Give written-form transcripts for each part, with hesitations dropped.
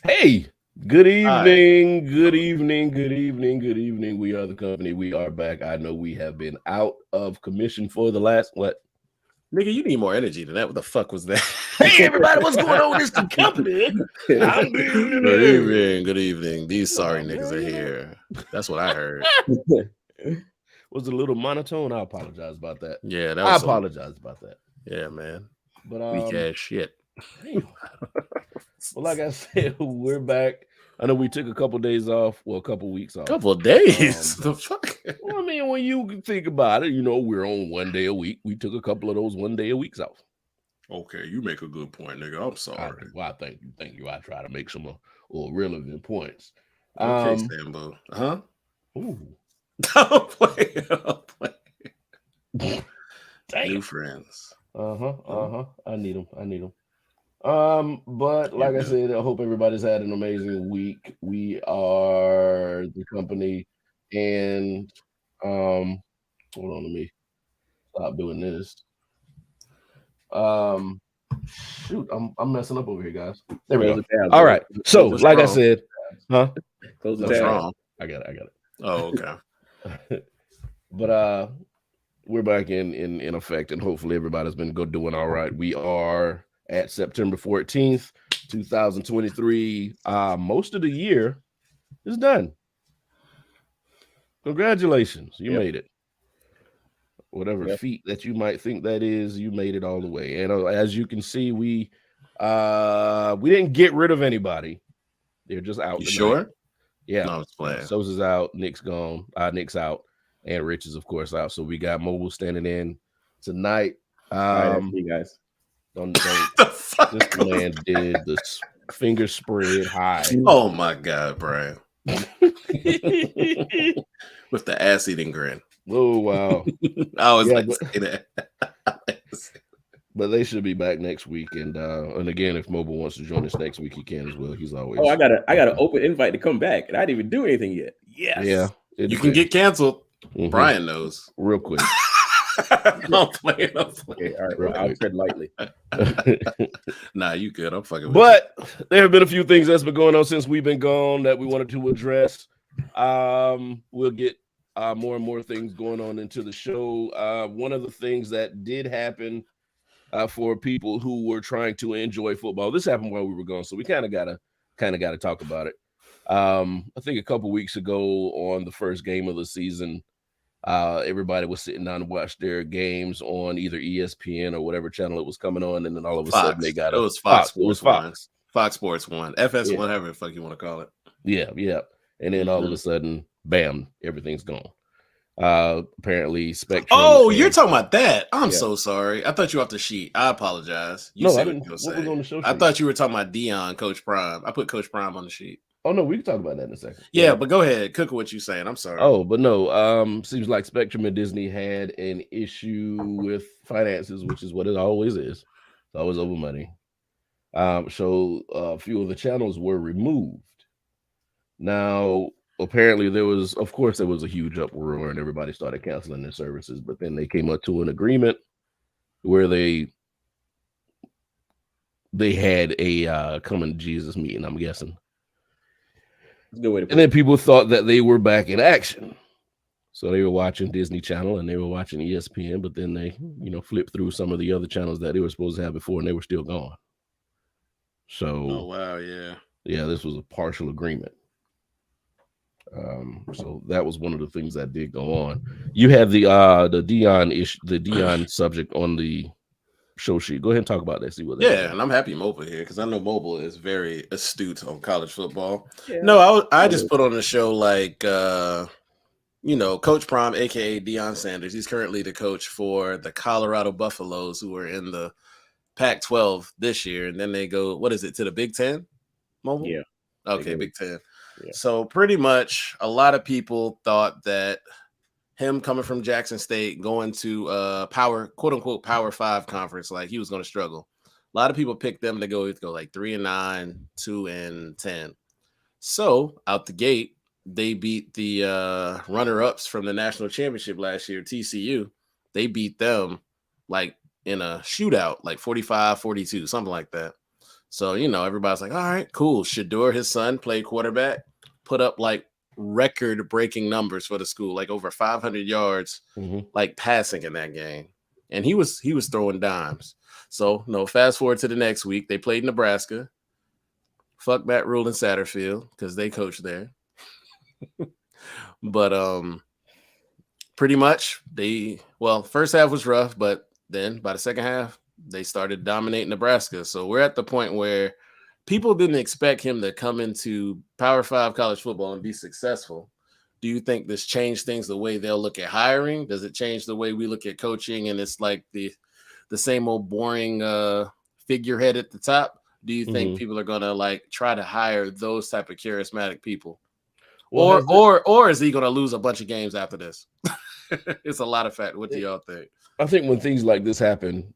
Hey, good Hi. evening, good evening, good evening, good evening. We are the company. We are back. I know we have been out of commission for the last what? Nigga, you need more energy than that. What the fuck was that? Hey, everybody, what's going on? It's the company. I'm Good evening. Good evening. These sorry Well, niggas man, are you know. here. That's what I heard. Was a little monotone. I apologize about that. Yeah, that I was some. apologize about that. Yeah, man. But Weak ass shit. damn. Well, like I said, we're back. I know we took a couple days off, well, a couple weeks off. Couple of days. The fuck? Well, I mean, when you think about it, we're on 1 day a week. We took a couple of those 1 day a weeks off. Okay, you make a good point, nigga. I'm sorry. Thank you. I try to make some relevant points. Okay, Sambo. Huh? Ooh, Don't play. Don't play. damn. New friends. I need them. But like I Yeah. said, I hope everybody's had an amazing week. We are the company, and hold on, let me stop doing this. Shoot, I'm messing up over here, guys. There we go. All right. So, What's like I wrong? said, huh? Close the What's tab. wrong? I got it. Oh, okay. But we're back in effect, and hopefully everybody's been doing all right. We are at September 14th, 2023. Most of the year is done. Congratulations, you made it. Whatever feat that you might think that is, you made it all the way. And as you can see, we didn't get rid of anybody. They're just out. You sure? Yeah. No, I was playing. Sosa's out, Nick's gone, Nick's out, and Rich is of course out. So we got Mobile standing in tonight. All right, you guys. Don't the fuck this man did the finger spread high. Oh my god, Brian. With the ass eating grin. Oh wow. I was say that. But they should be back next week, and again, if Mobile wants to join us next week, he can as well. He's always. Oh, I got an open invite to come back, and I didn't even do anything yet. Yes. Yeah. You can get canceled. Mm-hmm. Brian knows. Real quick. I'm playing. Okay, all right. Well, I'll tread lightly. Nah, you good. I'm fucking with But there have been a few things that's been going on since we've been gone that we wanted to address. We'll get more and more things going on into the show. One of the things that did happen for people who were trying to enjoy football, this happened while we were gone, so we kind of gotta talk about it. I think a couple weeks ago on the first game of the season, everybody was sitting down to watch their games on either ESPN or whatever channel it was coming on, and then all of a sudden they got it was Fox. It was Fox. Fox Sports 1, FS1, however the fuck you want to call it. Yeah. And then all of a sudden, bam, everything's gone. Apparently Spectrum. Oh, you're talking about that. I'm so sorry. I thought you were off the sheet. I apologize. I didn't. What was on the show sheet? I thought you were talking about Dion, Coach Prime. I put Coach Prime on the sheet. Oh no, we can talk about that in a second. Yeah, but go ahead. Cook what you're saying. I'm sorry. Oh, but no. Seems like Spectrum and Disney had an issue with finances, which is what it always is. It's always over money. So a few of the channels were removed. Now, apparently there was a huge uproar and everybody started canceling their services, but then they came up to an agreement where they had a coming to Jesus meeting, I'm guessing. And then people thought that they were back in action. So they were watching Disney Channel and they were watching ESPN, but then they, flipped through some of the other channels that they were supposed to have before and they were still gone. So, oh wow, yeah, this was a partial agreement. So that was one of the things that did go on. You had the Dion issue, the Dion subject on the show sheet. Go ahead and talk about that. See what. And I'm happy Mobile here because I know Mobile is very astute on college football. Yeah. No, I just put on the show like Coach Prime, aka Deion Sanders. He's currently the coach for the Colorado Buffaloes, who are in the Pac-12 this year, and then they go, what is it, to the Big Ten? Mobile? Yeah. Okay, Big Ten. Yeah. So pretty much a lot of people thought that him coming from Jackson State, going to quote unquote Power 5 conference, like he was going to struggle. A lot of people picked them to go like 3-9, 2-10. So out the gate, they beat the runner-ups from the national championship last year, TCU. They beat them like in a shootout, like 45-42, something like that. So, everybody's like, all right, cool. Shador, his son, played quarterback, put up like record-breaking numbers for the school, like over 500 yards, like passing in that game. And he was throwing dimes. So, fast forward to the next week. They played Nebraska. Fuck Matt Rule and Satterfield because they coach there. But pretty much first half was rough, but then by the second half, they started dominating Nebraska. So we're at the point where people didn't expect him to come into Power 5 college football and be successful. Do you think this changed things the way they'll look at hiring? Does it change the way we look at coaching? And it's like the same old boring figurehead at the top. Do you think people are gonna like try to hire those type of charismatic people? Well, or is he gonna lose a bunch of games after this? It's a lot of fact. What do y'all think? I think when things like this happen,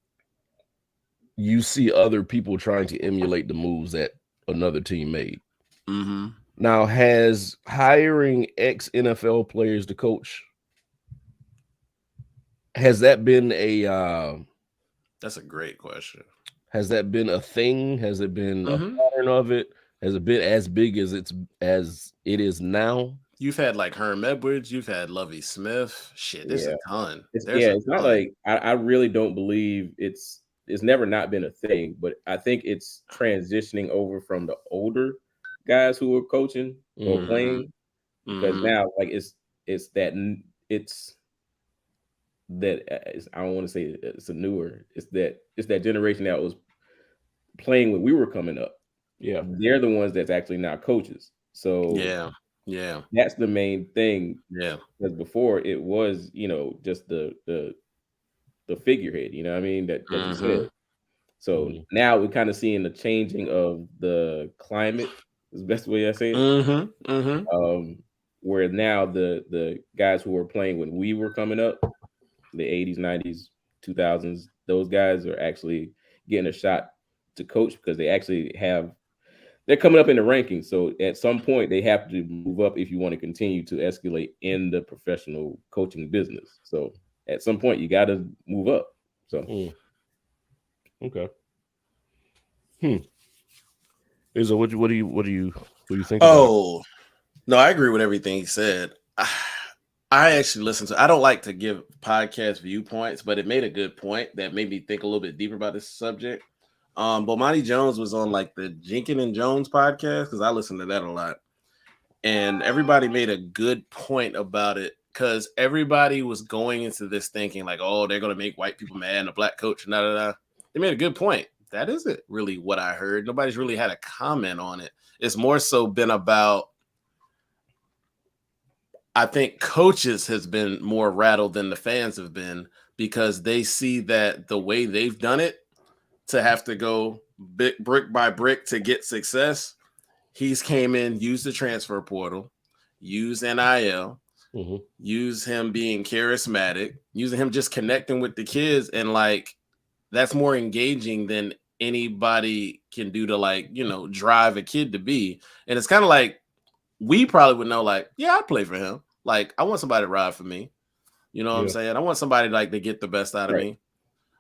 you see other people trying to emulate the moves that another team made. Now, has hiring ex-NFL players to coach, has that been a that's a great question. Has that been a thing? Has it been a pattern of it? Has it been as big as it is now? You've had like Herm Edwards, you've had Lovie Smith. Shit, there's a ton. It's not like I really don't believe it's never not been a thing, but I think it's transitioning over from the older guys who are coaching or playing, because now like it's that I don't want to say it's a newer. It's that generation that was playing when we were coming up. Yeah, they're the ones that's actually now coaches. So yeah, that's the main thing. Yeah, because before it was just the figurehead. You know what I mean? That you said. So now we're kind of seeing the changing of the climate. Is the best way I say it. Where now the guys who were playing when we were coming up, the 80s, 90s, 2000s, those guys are actually getting a shot to coach because they're coming up in the rankings. So at some point they have to move up if you want to continue to escalate in the professional coaching business. So at some point you got to move up. So okay. Izzo, what do you think? Oh, no, I agree with everything he said. I actually listened to. I don't like to give podcast viewpoints, but it made a good point that made me think a little bit deeper about this subject. Bomani Jones was on like the Jenkins and Jones podcast because I listen to that a lot, and everybody made a good point about it because everybody was going into this thinking like, oh, they're gonna make white people mad and a black coach and da. They made a good point. That isn't really what I heard. Nobody's really had a comment on it. It's more so been about, I think coaches has been more rattled than the fans have been because they see that the way they've done it to have to go brick by brick to get success. He's came in, used the transfer portal, used NIL, use him being charismatic, using him just connecting with the kids. And like, that's more engaging than anybody can do to like, drive a kid to be. And it's kind of like, we probably would know like, yeah, I'd play for him. Like, I want somebody to ride for me. You know what I'm saying? I want somebody like to get the best out of me.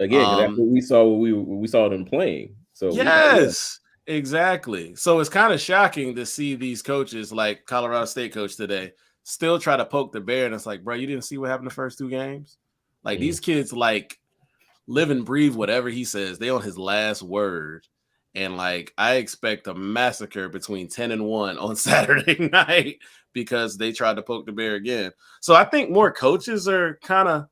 Again, that's what we saw when we saw them playing. So yes, exactly. So it's kind of shocking to see these coaches like Colorado State coach today still try to poke the bear. And it's like, bro, you didn't see what happened the first two games? Like these kids like live and breathe whatever he says. They on his last word. And like, I expect a massacre between 10 and 1 on Saturday night because they tried to poke the bear again. So I think more coaches are kind of,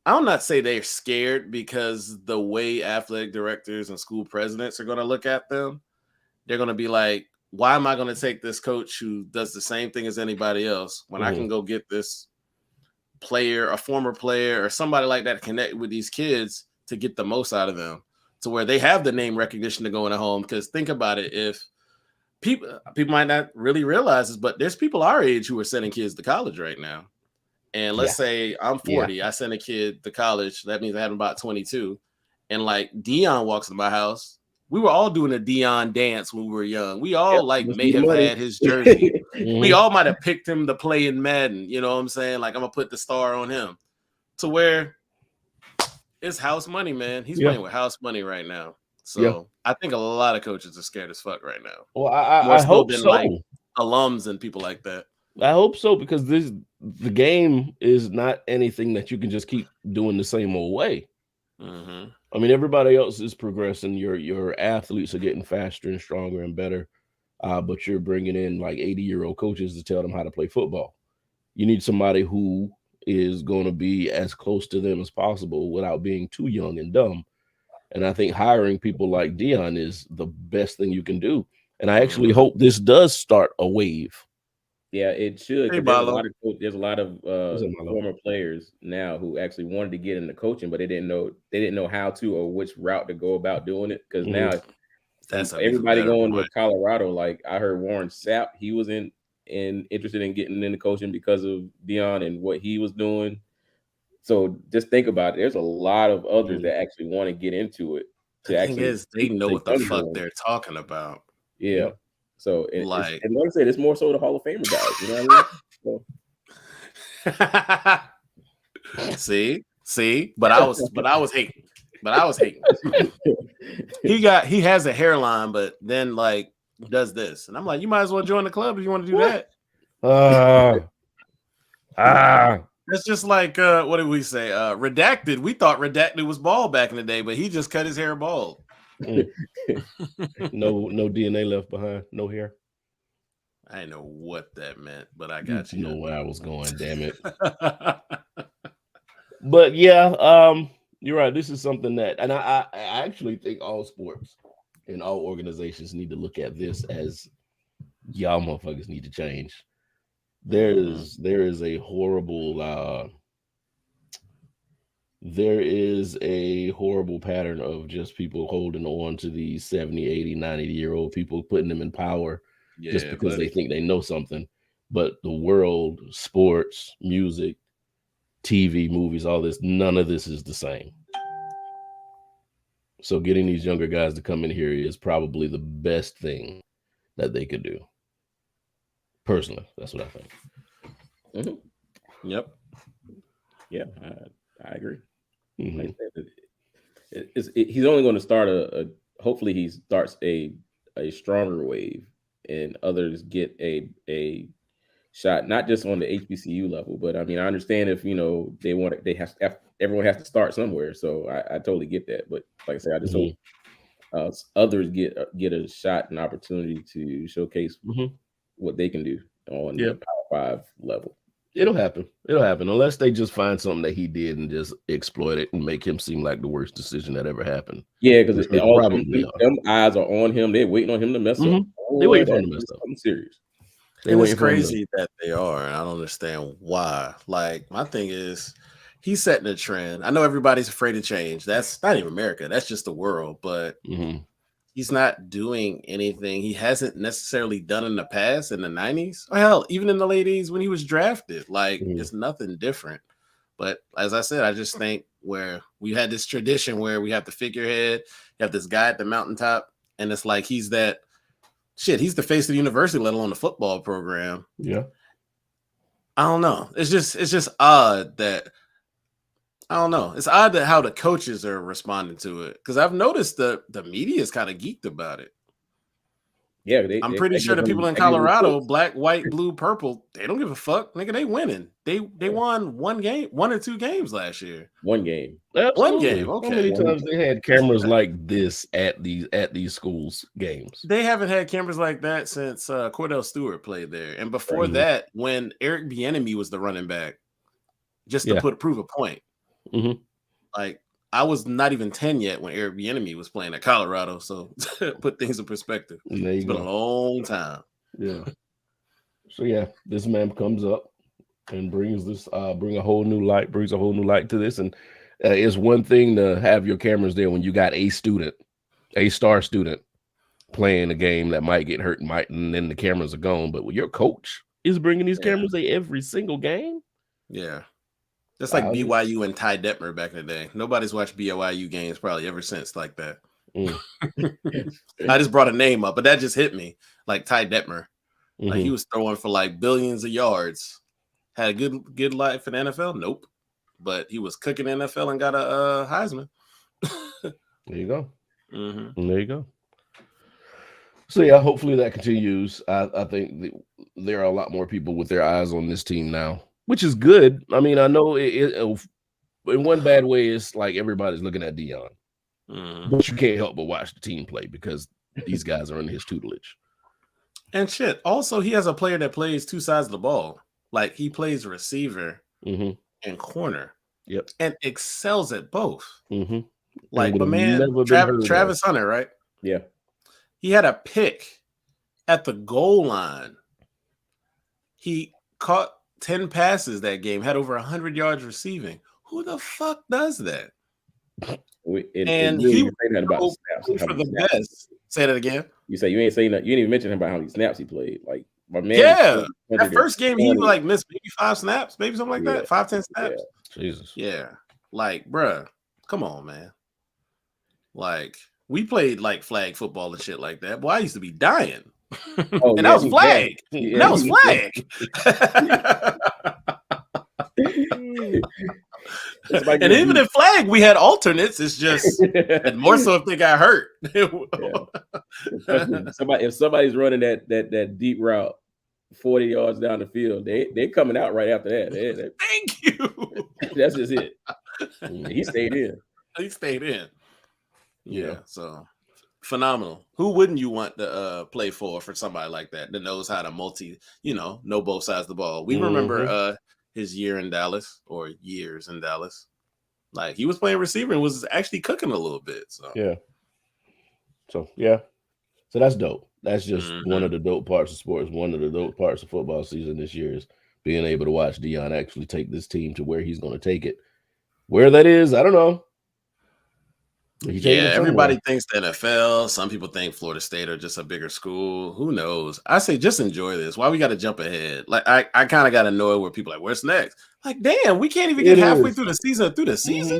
I'll not say they're scared because the way athletic directors and school presidents are going to look at them, they're going to be like, why am I going to take this coach who does the same thing as anybody else when I can go get this player, a former player, or somebody like that to connect with these kids to get the most out of them to where they have the name recognition to go in a home? Because think about it, if people might not really realize this, but there's people our age who are sending kids to college right now. And let's say I'm 40, I send a kid to college. That means I have about 22. And like Dion walks into my house. We were all doing a Dion dance when we were young. We all may have had his jersey. We all might have picked him to play in Madden. You know what I'm saying? Like, I'm going to put the star on him to where it's house money, man. He's playing with house money right now. So I think a lot of coaches are scared as fuck right now. Well, More I so hope than so. like alums and people like that. I hope so, because the game is not anything that you can just keep doing the same old way. Mm-hmm. I mean, everybody else is progressing. Your athletes are getting faster and stronger and better, but you're bringing in like 80-year-old coaches to tell them how to play football. You need somebody who is going to be as close to them as possible without being too young and dumb. And I think hiring people like Dion is the best thing you can do. And I actually hope this does start a wave. Yeah, it should. Hey, There's Balo. a lot of former players now who actually wanted to get into coaching, but they didn't know how to or which route to go about doing it. Because now that's everybody going to Colorado. Like I heard Warren Sapp, he was interested in getting into coaching because of Dion and what he was doing. So just think about it. There's a lot of others that actually want to get into it. The thing is, they know what the fuck they're talking about. Yeah. So and like I said, it's more so the Hall of Famer guys. You know what I mean? See, but I was hating. He has a hairline, but then like does this, and I'm like, you might as well join the club if you want to do that. It's just like what did we say? Redacted. We thought Redacted was bald back in the day, but he just cut his hair bald. No DNA left behind, no hair. I didn't know what that meant, but I got you. Know where I was going, damn it. But yeah, you're right. This is something that, and I actually think all sports and all organizations need to look at this as y'all motherfuckers need to change. There is a horrible pattern of just people holding on to these 70, 80, 90-year-old people, putting them in power just because they think they know something. But the world, sports, music, TV, movies, all this, none of this is the same. So getting these younger guys to come in here is probably the best thing that they could do. Personally, that's what I think. Mm-hmm. Yep. Yeah, I agree. Mm-hmm. He's only going to start hopefully he starts a stronger wave, and others get a shot, not just on the HBCU level, but I mean, I understand if everyone has to start somewhere, so I totally get that. But like I said, I just hope others get a shot, an opportunity to showcase what they can do on the Power 5 level. It'll happen unless they just find something that he did and just exploit it and make him seem like the worst decision that ever happened. Yeah, because all them eyes are on him. They're waiting on him to mess up. They waiting for him to mess up. I'm serious. It's crazy that they are, and I don't understand why. Like, my thing is, he's setting a trend. I know everybody's afraid of change. That's not even America. That's just the world. But he's not doing anything he hasn't necessarily done in the past, in the 90s. Or hell, even in the late 80s when he was drafted. Like, it's nothing different. But as I said, I just think where we had this tradition where we have the figurehead, you have this guy at the mountaintop, and it's like he's that shit. He's the face of the university, let alone the football program. Yeah. I don't know. It's just odd that I don't know. It's odd that how the coaches are responding to it, because I've noticed the media is kind of geeked about it. Yeah, I'm pretty sure the people in Colorado, black, white, blue, purple, they don't give a fuck, nigga. They winning. They won one or two games last year. One game. Absolutely. One game. Okay. How many times they had cameras like this at these schools' games? They haven't had cameras like that since Cordell Stewart played there, and before that, when Eric Bieniemy was the running back, just to prove a point. Like, I was not even 10 yet when Eric Bieniemy was playing at Colorado, so put things in perspective. It's been a long time. Yeah. So yeah, this man comes up and brings a whole new light to this, and it's one thing to have your cameras there when you got a star student playing a game that might get hurt, and then the cameras are gone. But when your coach is bringing these cameras every single game, just like BYU and Ty Detmer back in the day. Nobody's watched BYU games probably ever since like that. I just brought a name up, but that just hit me. Like Ty Detmer. Like, he was throwing for like billions of yards. Had a good life in the NFL? Nope. But he was cooking NFL and got a Heisman. There you go. Mm-hmm. And there you go. So yeah, hopefully that continues. I think there are a lot more people with their eyes on this team now, which is good. I mean, I know in one bad way, it's like everybody's looking at Deion, but you can't help but watch the team play because these guys are under his tutelage. And shit. Also, he has a player that plays two sides of the ball. Like he plays receiver and corner. Yep, and excels at both. Mm-hmm. Like my man Travis Hunter, right? Yeah. He had a pick at the goal line. He caught 10 passes that game, had over 100 yards receiving. Who the fuck does that? And he was for the best. Say that again. You say you ain't saying that. You didn't even mention about how many snaps he played. Like my man. Yeah. That first game, he like missed maybe 5 snaps, maybe something like that. 5, 10 snaps. Yeah. Jesus. Yeah. Like, bruh, come on, man. Like, we played like flag football and shit like that. Boy, I used to be dying. Oh, and that was flag. And that was flag. And even in flag, we had alternates. It's just and more so if they got hurt. If somebody's running that deep route 40 yards down the field, they coming out right after that. Thank you. That's just it. He stayed in. He stayed in. Yeah. So phenomenal. Who wouldn't you want to play for somebody like that knows how to know both sides of the ball? We remember his year in Dallas or years in Dallas. Like he was playing receiver and was actually cooking a little bit. So yeah. So that's dope. That's just one of the dope parts of sports. One of the dope parts of football season this year is being able to watch Deion actually take this team to where he's going to take it. Where that is, I don't know. Yeah, everybody thinks the NFL. Some people think Florida State or just a bigger school. Who knows? I say just enjoy this. Why we got to jump ahead? Like I kind of got annoyed where people are like, what's next? Like, damn, we can't even get halfway through the season.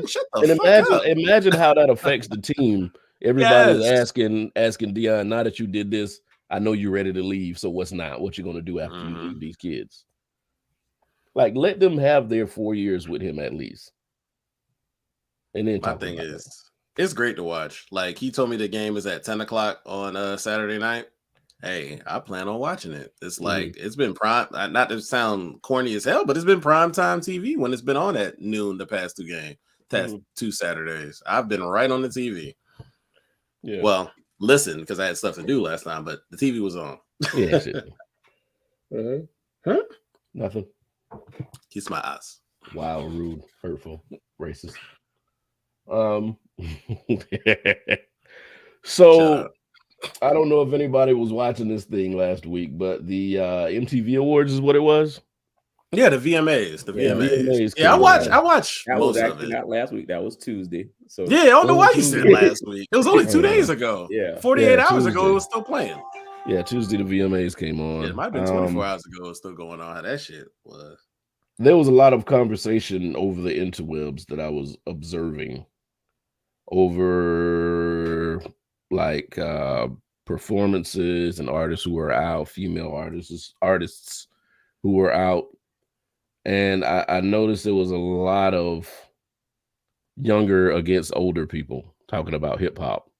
Shut the fuck up. Imagine how that affects the team. Everybody's asking Deion, now that you did this, I know you're ready to leave. So what's not? What you gonna do after you leave these kids? Like, let them have their 4 years with him at least. And then my thing is, it's great to watch. Like he told me the game is at 10 o'clock on Saturday night. Hey, I plan on watching it. It's like it's been prime. Not to sound corny as hell, but it's been prime time TV when it's been on at noon the past 2 games. Past 2 Saturdays. I've been right on the TV. Yeah. Well, listen, because I had stuff to do last time, but the TV was on. Yeah. Shit. Huh? Nothing. Kiss my ass. Wow, rude, hurtful, racist. So I don't know if anybody was watching this thing last week, but the MTV Awards is what it was. Yeah, the VMAs. VMAs. Yeah, I watched. That was actually not last week. That was Tuesday. So yeah, I don't know why you said last week. It was only 2 days ago. Yeah, 48 hours ago, it was still playing. Yeah, Tuesday the VMAs came on. Yeah, it might have been 24 hours ago. It was still going on. How that shit was. There was a lot of conversation over the interwebs that I was observing over like performances and artists who were out, female artists who were out. And I noticed there was a lot of younger against older people talking about hip hop.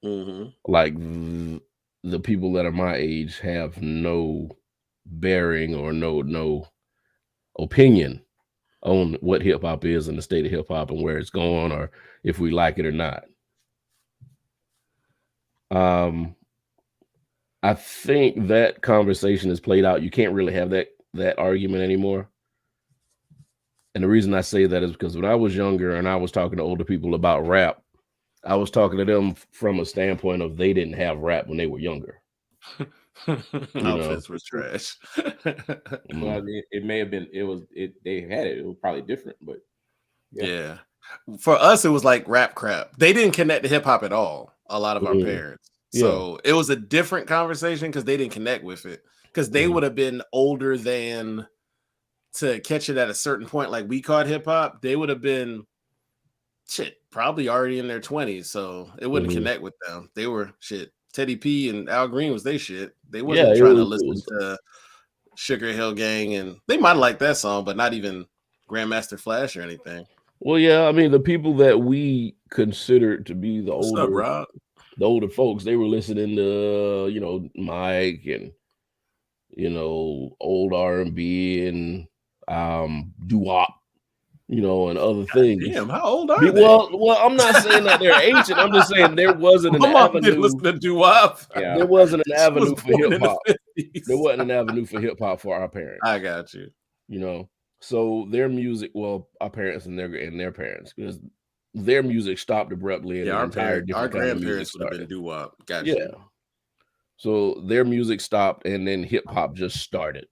Like the people that are my age have no bearing or no opinion on what hip hop is and the state of hip hop and where it's going or if we like it or not. I think that conversation is played out. You can't really have that argument anymore. And the reason I say that is because when I was younger and I was talking to older people about rap, I was talking to them from a standpoint of they didn't have rap when they were younger. Outfits were trash. Well, it may have been. They had it. It was probably different, but yeah. For us, it was like rap crap. They didn't connect to hip hop at all. A lot of our parents. So it was a different conversation because they didn't connect with it. Because they would have been older than to catch it at a certain point. Like we caught hip hop, they would have been probably already in their 20s. So it wouldn't connect with them. They were Teddy P and Al Green was they shit. They wasn't trying to listen to Sugar Hill Gang, and they might like that song, but not even Grandmaster Flash or anything. Well, yeah, I mean the people that we considered to be the older, Rob? the older folks, they were listening to, you know, Mike and, you know, old R&B and doo-wop, you know, and other things. Damn, how old are they? Well, I'm not saying that they're ancient. I'm just saying there wasn't an My mom didn't avenue. listen to doo-wop. Yeah. There wasn't an She avenue was for born in hip the hop. 50s. There wasn't an avenue for hip hop for our parents. I got you. You know, so their music, well, our parents and their parents, because their music stopped abruptly and Yeah, an our entire parents, our different kind of music grandparents would have started. been doo-wop. Got Yeah. you. So their music stopped and then hip hop just started.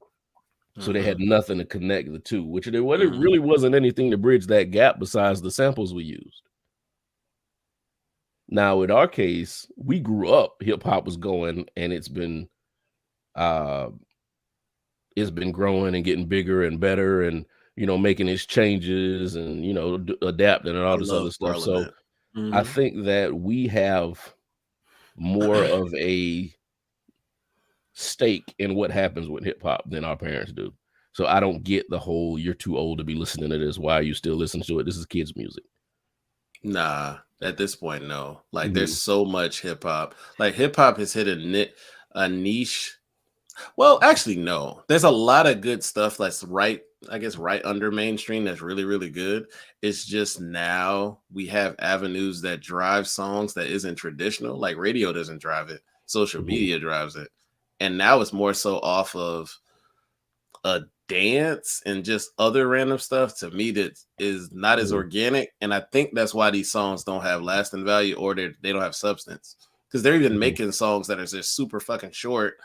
So they had nothing to connect the two, which there really wasn't anything to bridge that gap besides the samples we used. Now, in our case, we grew up, hip hop was going, and it's been growing and getting bigger and better, and you know, making its changes and you know, adapting and all this other stuff. Parliament. So I think that we have more of a stake in what happens with hip hop than our parents do. So I don't get the whole "you're too old to be listening to this. Why are you still listening to it? This is kids' music." Nah, at this point, no. Like, there's so much hip hop. Like, hip hop has hit a niche. Well, actually, no. There's a lot of good stuff that's right under mainstream that's really, really good. It's just now we have avenues that drive songs that isn't traditional. Like, radio doesn't drive it. Social media drives it. And now it's more so off of a dance and just other random stuff. To me, that is not as organic. And I think that's why these songs don't have lasting value, or they don't have substance. Because they're even making songs that are just super fucking short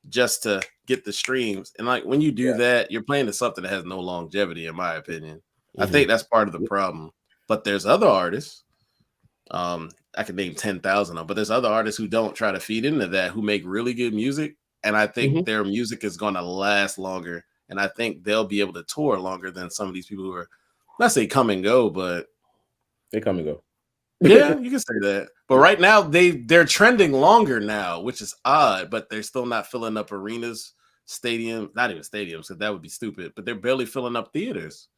just to get the streams. And like, when you do that, you're playing to something that has no longevity, in my opinion. I think that's part of the problem. But there's other artists, I can name 10,000 of them, but there's other artists who don't try to feed into that, who make really good music. And I think their music is going to last longer. And I think they'll be able to tour longer than some of these people who are, let's say, come and go, but they come and go. Yeah, you can say that. But right now, they're trending longer now, which is odd, but they're still not filling up arenas, stadiums, not even stadiums, because that would be stupid, but they're barely filling up theaters.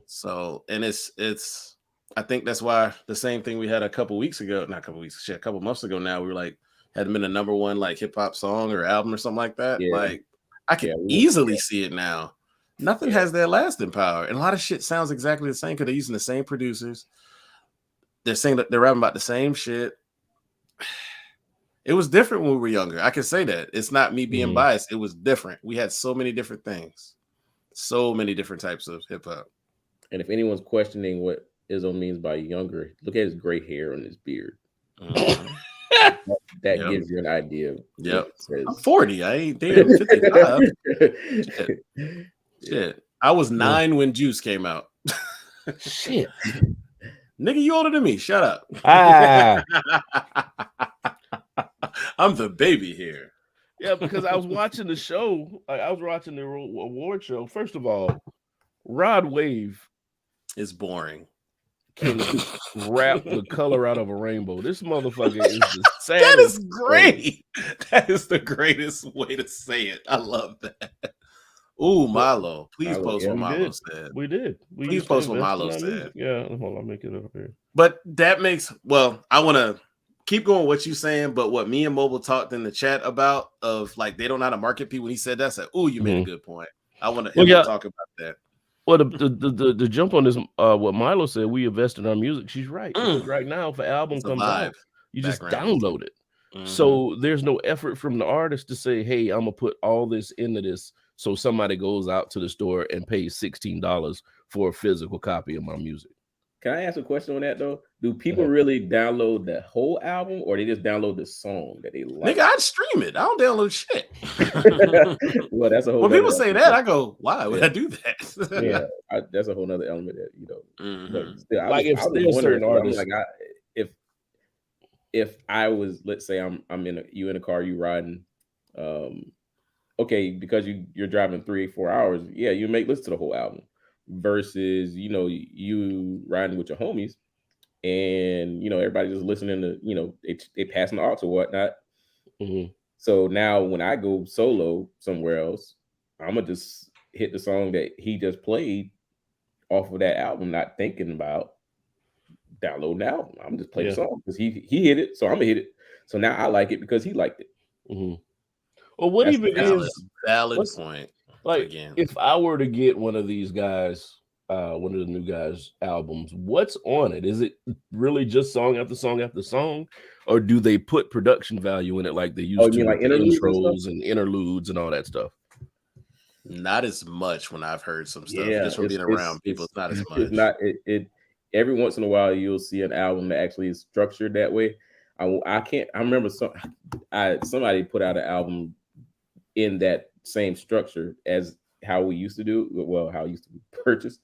So, and it's I think that's why the same thing we had a couple months ago now, we were like, had been a number one like hip hop song or album or something like that. Yeah. Like, I can easily see it now. Nothing has that lasting power. And a lot of shit sounds exactly the same because they're using the same producers. They're saying that they're rapping about the same shit. It was different when we were younger. I can say that. It's not me being biased. It was different. We had so many different things. So many different types of hip hop. And if anyone's questioning what Izzo means by younger, look at his gray hair and his beard. That gives you an idea. Yep. I'm 40. I ain't damn 55. Shit. I was 9 when Juice came out. Shit. Nigga, you older than me. Shut up. I'm the baby here. Yeah, because I was watching the show. I was watching the award show. First of all, Rod Wave is boring. Can rap the color out of a rainbow. This motherfucker is the saddest. That is great. That is the greatest way to say it. I love that. Ooh, Milo. Please post what Milo said. We did. Please post what Milo said. Yeah, hold on, make it up here. But that makes, well, I want to keep going what you're saying, but what me and Mobile talked in the chat about, of like, they don't know how to market people. When he said that, I said, ooh, you made a good point. I want to talk about that. Well, the jump on this, what Milo said, we invest in our music. She's right. Because right now, if an album comes out, you just download it. So there's no effort from the artist to say, hey, I'm going to put all this into this. So somebody goes out to the store and pays $16 for a physical copy of my music. Can I ask a question on that though? Do people really download the whole album, or they just download the song that they like? Nigga, I'd stream it. I don't download shit. Well, that's a whole. When people say that, I go, "Why would I do Yeah, that?" that's a whole other element that But still, like if there's certain artists, like if I was, let's say I'm you in a car, you riding, okay, because you're driving 3-4 hours, yeah, you may listen to the whole album. Versus, you riding with your homies and, everybody just listening to, they passing the aux or whatnot. So now when I go solo somewhere else, I'm going to just hit the song that he just played off of that album, not thinking about download the album. I'm just playing the song because he hit it, so I'm gonna hit it. So now I like it because he liked it. Mm-hmm. Well, what That's even is valid point? Like, again, if I were to get one of these guys, one of the new guys' albums, what's on it? Is it really just song after song after song, or do they put production value in it like they used to, like with the interludes intros and interludes and all that stuff? not as much when I've heard some stuff. Yeah, Just from being around people, it's not as much. It's not. It every once in a while you'll see an album that actually is structured that way. I can't. I remember somebody put out an album in that same structure as how we used to do. Well, how it used to be purchased,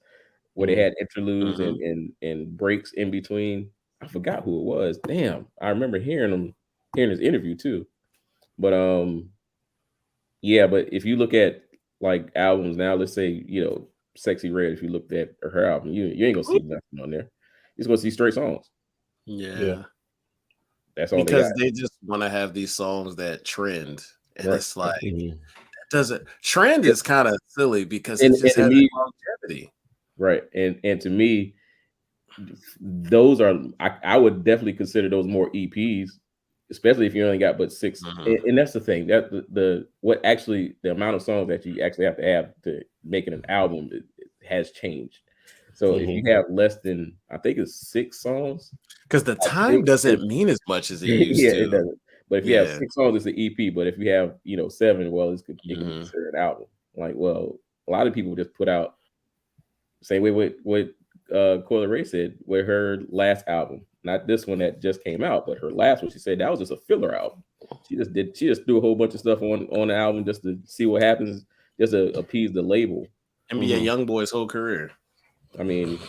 where they had interludes and breaks in between. I forgot who it was. Damn, I remember hearing his interview too. But yeah. But if you look at like albums now, let's say Sexy Red. If you looked at her album, you ain't gonna see nothing on there. You're just gonna see straight songs. Yeah. That's all because they just want to have these songs that trend, and it's like that doesn't trend is kind of silly because it just has longevity, right? And to me, those are I would definitely consider those more EPs, especially if you only got but 6. And that's the thing, that the amount of songs that you actually have to make it an album it has changed. So if you have less than, I think it's 6 songs, because the time doesn't mean as much as it used to. It doesn't. But if you have 6 songs, it's an EP. But if you have 7, well, it can be considered an album. Like, well, a lot of people just put out same way what Coi Leray said with her last album, not this one that just came out, but her last one. She said that was just a filler album. She just threw a whole bunch of stuff on the album just to see what happens, just to appease the label. NBA YoungBoy's whole career. I mean,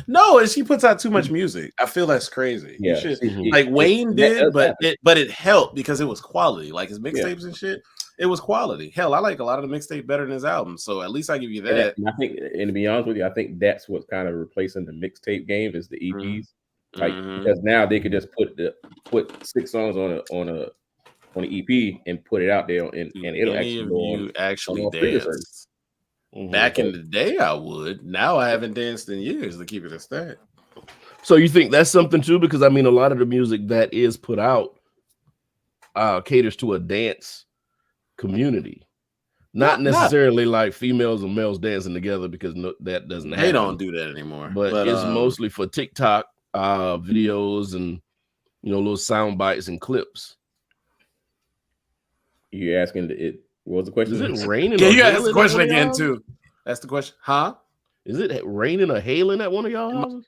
no, and she puts out too much music. I feel that's crazy. Yeah, like Wayne did, but it helped because it was quality. Like his mixtapes and shit, it was quality. Hell, I like a lot of the mixtape better than his album. So at least I give you that. And I think, and to be honest with you, I think that's what's kind of replacing the mixtape game is the EPs. Like because now they could just put 6 songs on an EP and put it out there, and it'll actually dance. Back in the day, I would. Now I haven't danced in years, to keep it a stat. So you think that's something too? Because I mean, a lot of the music that is put out caters to a dance community, not necessarily like females and males dancing together, because that doesn't happen. They don't do that anymore. But it's mostly for TikTok videos and little sound bites and clips. You asking it? What was the question? Is it raining? Yeah, you asked the question again too. That's the question, huh? Is it raining or hailing at one of y'all houses?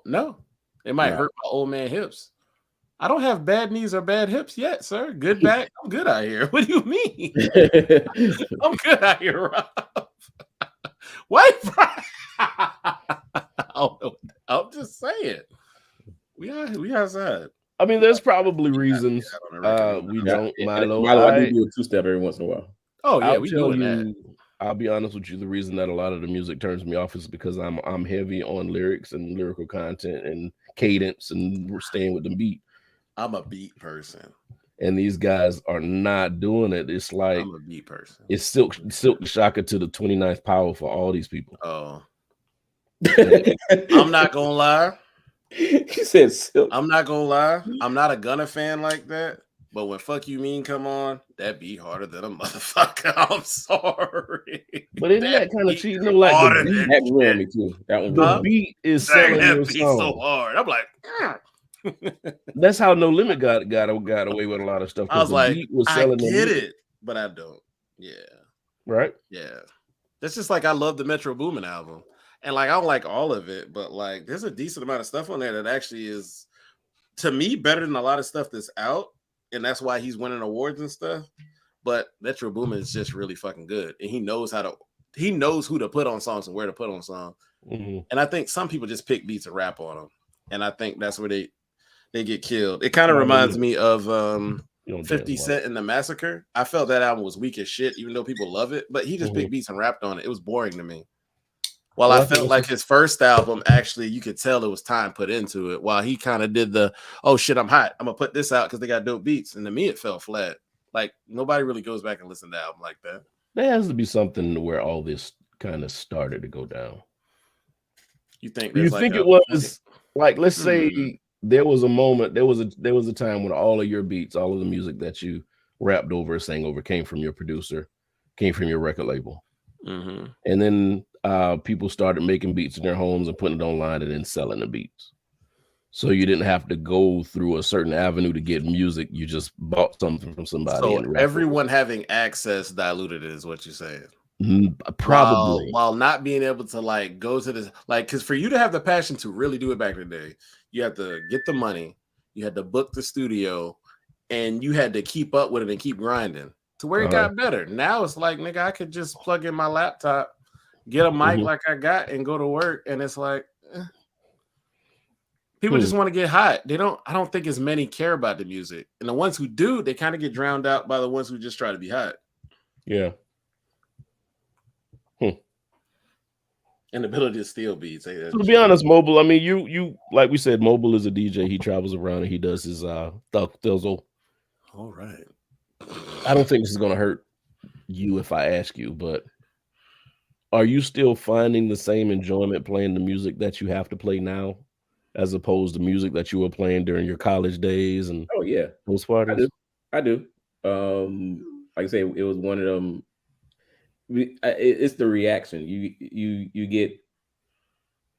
No, it might hurt my old man hips. I don't have bad knees or bad hips yet, sir. Good back. I'm good out here. What do you mean? I'm good out here, Rob. White fry. I'm just saying. We outside. I mean, there's probably reasons we don't. Milo, I do a 2-step every once in a while. Oh yeah, we doing that. I'll be honest with you. The reason that a lot of the music turns me off is because I'm heavy on lyrics and lyrical content and cadence, and we're staying with the beat. I'm a beat person, and these guys are not doing it. It's like I'm a beat person. It's Silk Shaka to the 29th power for all these people. Oh, I'm not gonna lie. He said Silk. I'm not gonna lie. I'm not a Gunna fan like that. But when Fuck You Mean come on, that beat harder than a motherfucker. I'm sorry. But isn't that kind of cheating? Like that ruined me too. That one. The beat is selling your song so hard. I'm like, that's how No Limit got away with a lot of stuff. I was like, beat was selling I get it, but I don't. Yeah. Right. Yeah. That's just like I love the Metro Boomin album. And like I don't like all of it, but like there's a decent amount of stuff on there that actually is, to me, better than a lot of stuff that's out, and that's why he's winning awards and stuff. But Metro Boomin is just really fucking good, and he knows who to put on songs and where to put on songs. And I think some people just pick beats and rap on them, and I think that's where they get killed. It kind of reminds me of 50 Cent and the Massacre. I felt that album was weak as shit, even though people love it, but he just picked beats and rapped on it. It was boring to me. While I felt like his first album, actually, you could tell it was time put into it. While he kind of did the, oh shit, I'm hot, I'm gonna put this out because they got dope beats. And to me, it fell flat. Like nobody really goes back and listens to the album like that. There has to be something where all this kind of started to go down. You think Do you there's like think a it was like, let's say Hmm. there was a moment, there was a time when all of your beats, all of the music that you rapped over, sang over, came from your producer, came from your record label, Mhm. and then people started making beats in their homes and putting it online and then selling the beats. So you didn't have to go through a certain avenue to get music. You just bought something from somebody So and rapped over everyone having access diluted it is what you're saying. it. While Probably. while not being able to like go to this, like, because for you to have the passion to really do it back in the day, you had to get the money, you had to book the studio, and you had to keep up with it and keep grinding to where it Uh-huh. got better. Now it's like, nigga, I could just plug in my laptop, get a mic Mhm. like I got, and go to work. And it's like people Hmm. just want to get hot. I don't think as many care about the music. And the ones who do, they kind of get drowned out by the ones who just try to be hot. Yeah. And the ability to steal beats. So to be honest, Mobile, I mean, you like we said, Mobile is a DJ. He travels around and he does his thizzle. All right. I don't think this is gonna hurt you if I ask you, but are you still finding the same enjoyment playing the music that you have to play now, as opposed to music that you were playing during your college days and Oh yeah, those I do. parties? I do. Like I say, it was one of them. It's the reaction you get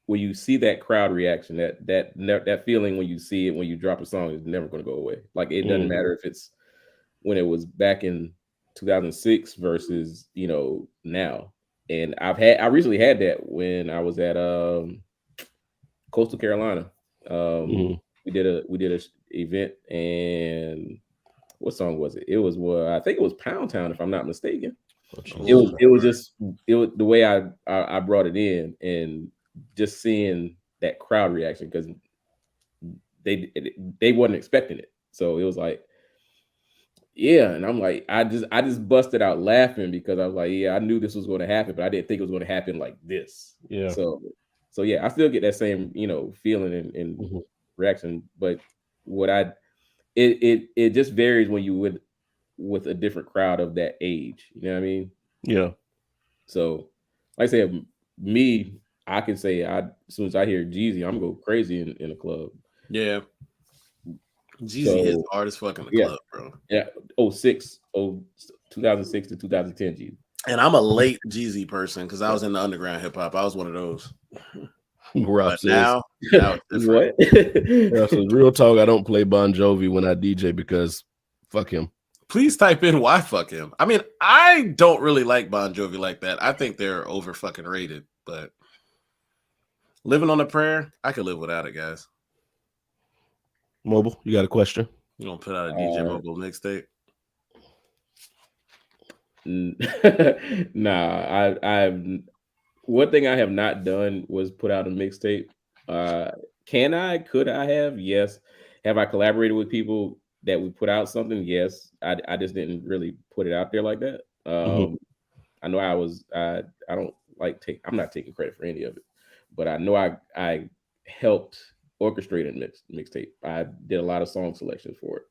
when you see that crowd reaction, that feeling when you see it when you drop a song is never going to go away. Like it doesn't matter if it's when it was back in 2006 versus now. And I recently had that when I was at Coastal Carolina. Mhm. We did a event, and what song was it? It was I think it was Pound Town, if I'm not mistaken. Oh, It was just it was the way I brought it in, and just seeing that crowd reaction, because they wasn't expecting it. So it was like, yeah, and I'm like, I just busted out laughing because I was like, yeah, I knew this was going to happen, but I didn't think it was going to happen like this. Yeah. So yeah, I still get that same feeling and Mhm. reaction, but what it just varies when you with a different crowd of that age. You know what I mean? Yeah. So, like I said, me, I can say as soon as I hear Jeezy, I'm gonna go crazy in a club. Yeah. Jeezy hits So hard as fuck in the yeah, club, bro. yeah, 2006 to 2010 Jeezy. And I'm a late Jeezy person because I was in the underground hip hop. I was one of those. Rob But says, now it's different. What? Rob says, real talk, I don't play Bon Jovi when I DJ because fuck him. Please type in why fuck him. I mean, I don't really like Bon Jovi like that. I think they're over fucking rated, but Living on a Prayer, I could live without it, guys. Mobile, you got a question? You don't put out a DJ Mobile mixtape? Nah, I've one thing I have not done was put out a mixtape. Can I? Could I have? Yes. Have I collaborated with people that would put out something? Yes. I just didn't really put it out there like that. I know I don't like I'm not taking credit for any of it, but I know I helped orchestrate a mixtape. I did a lot of song selections for it.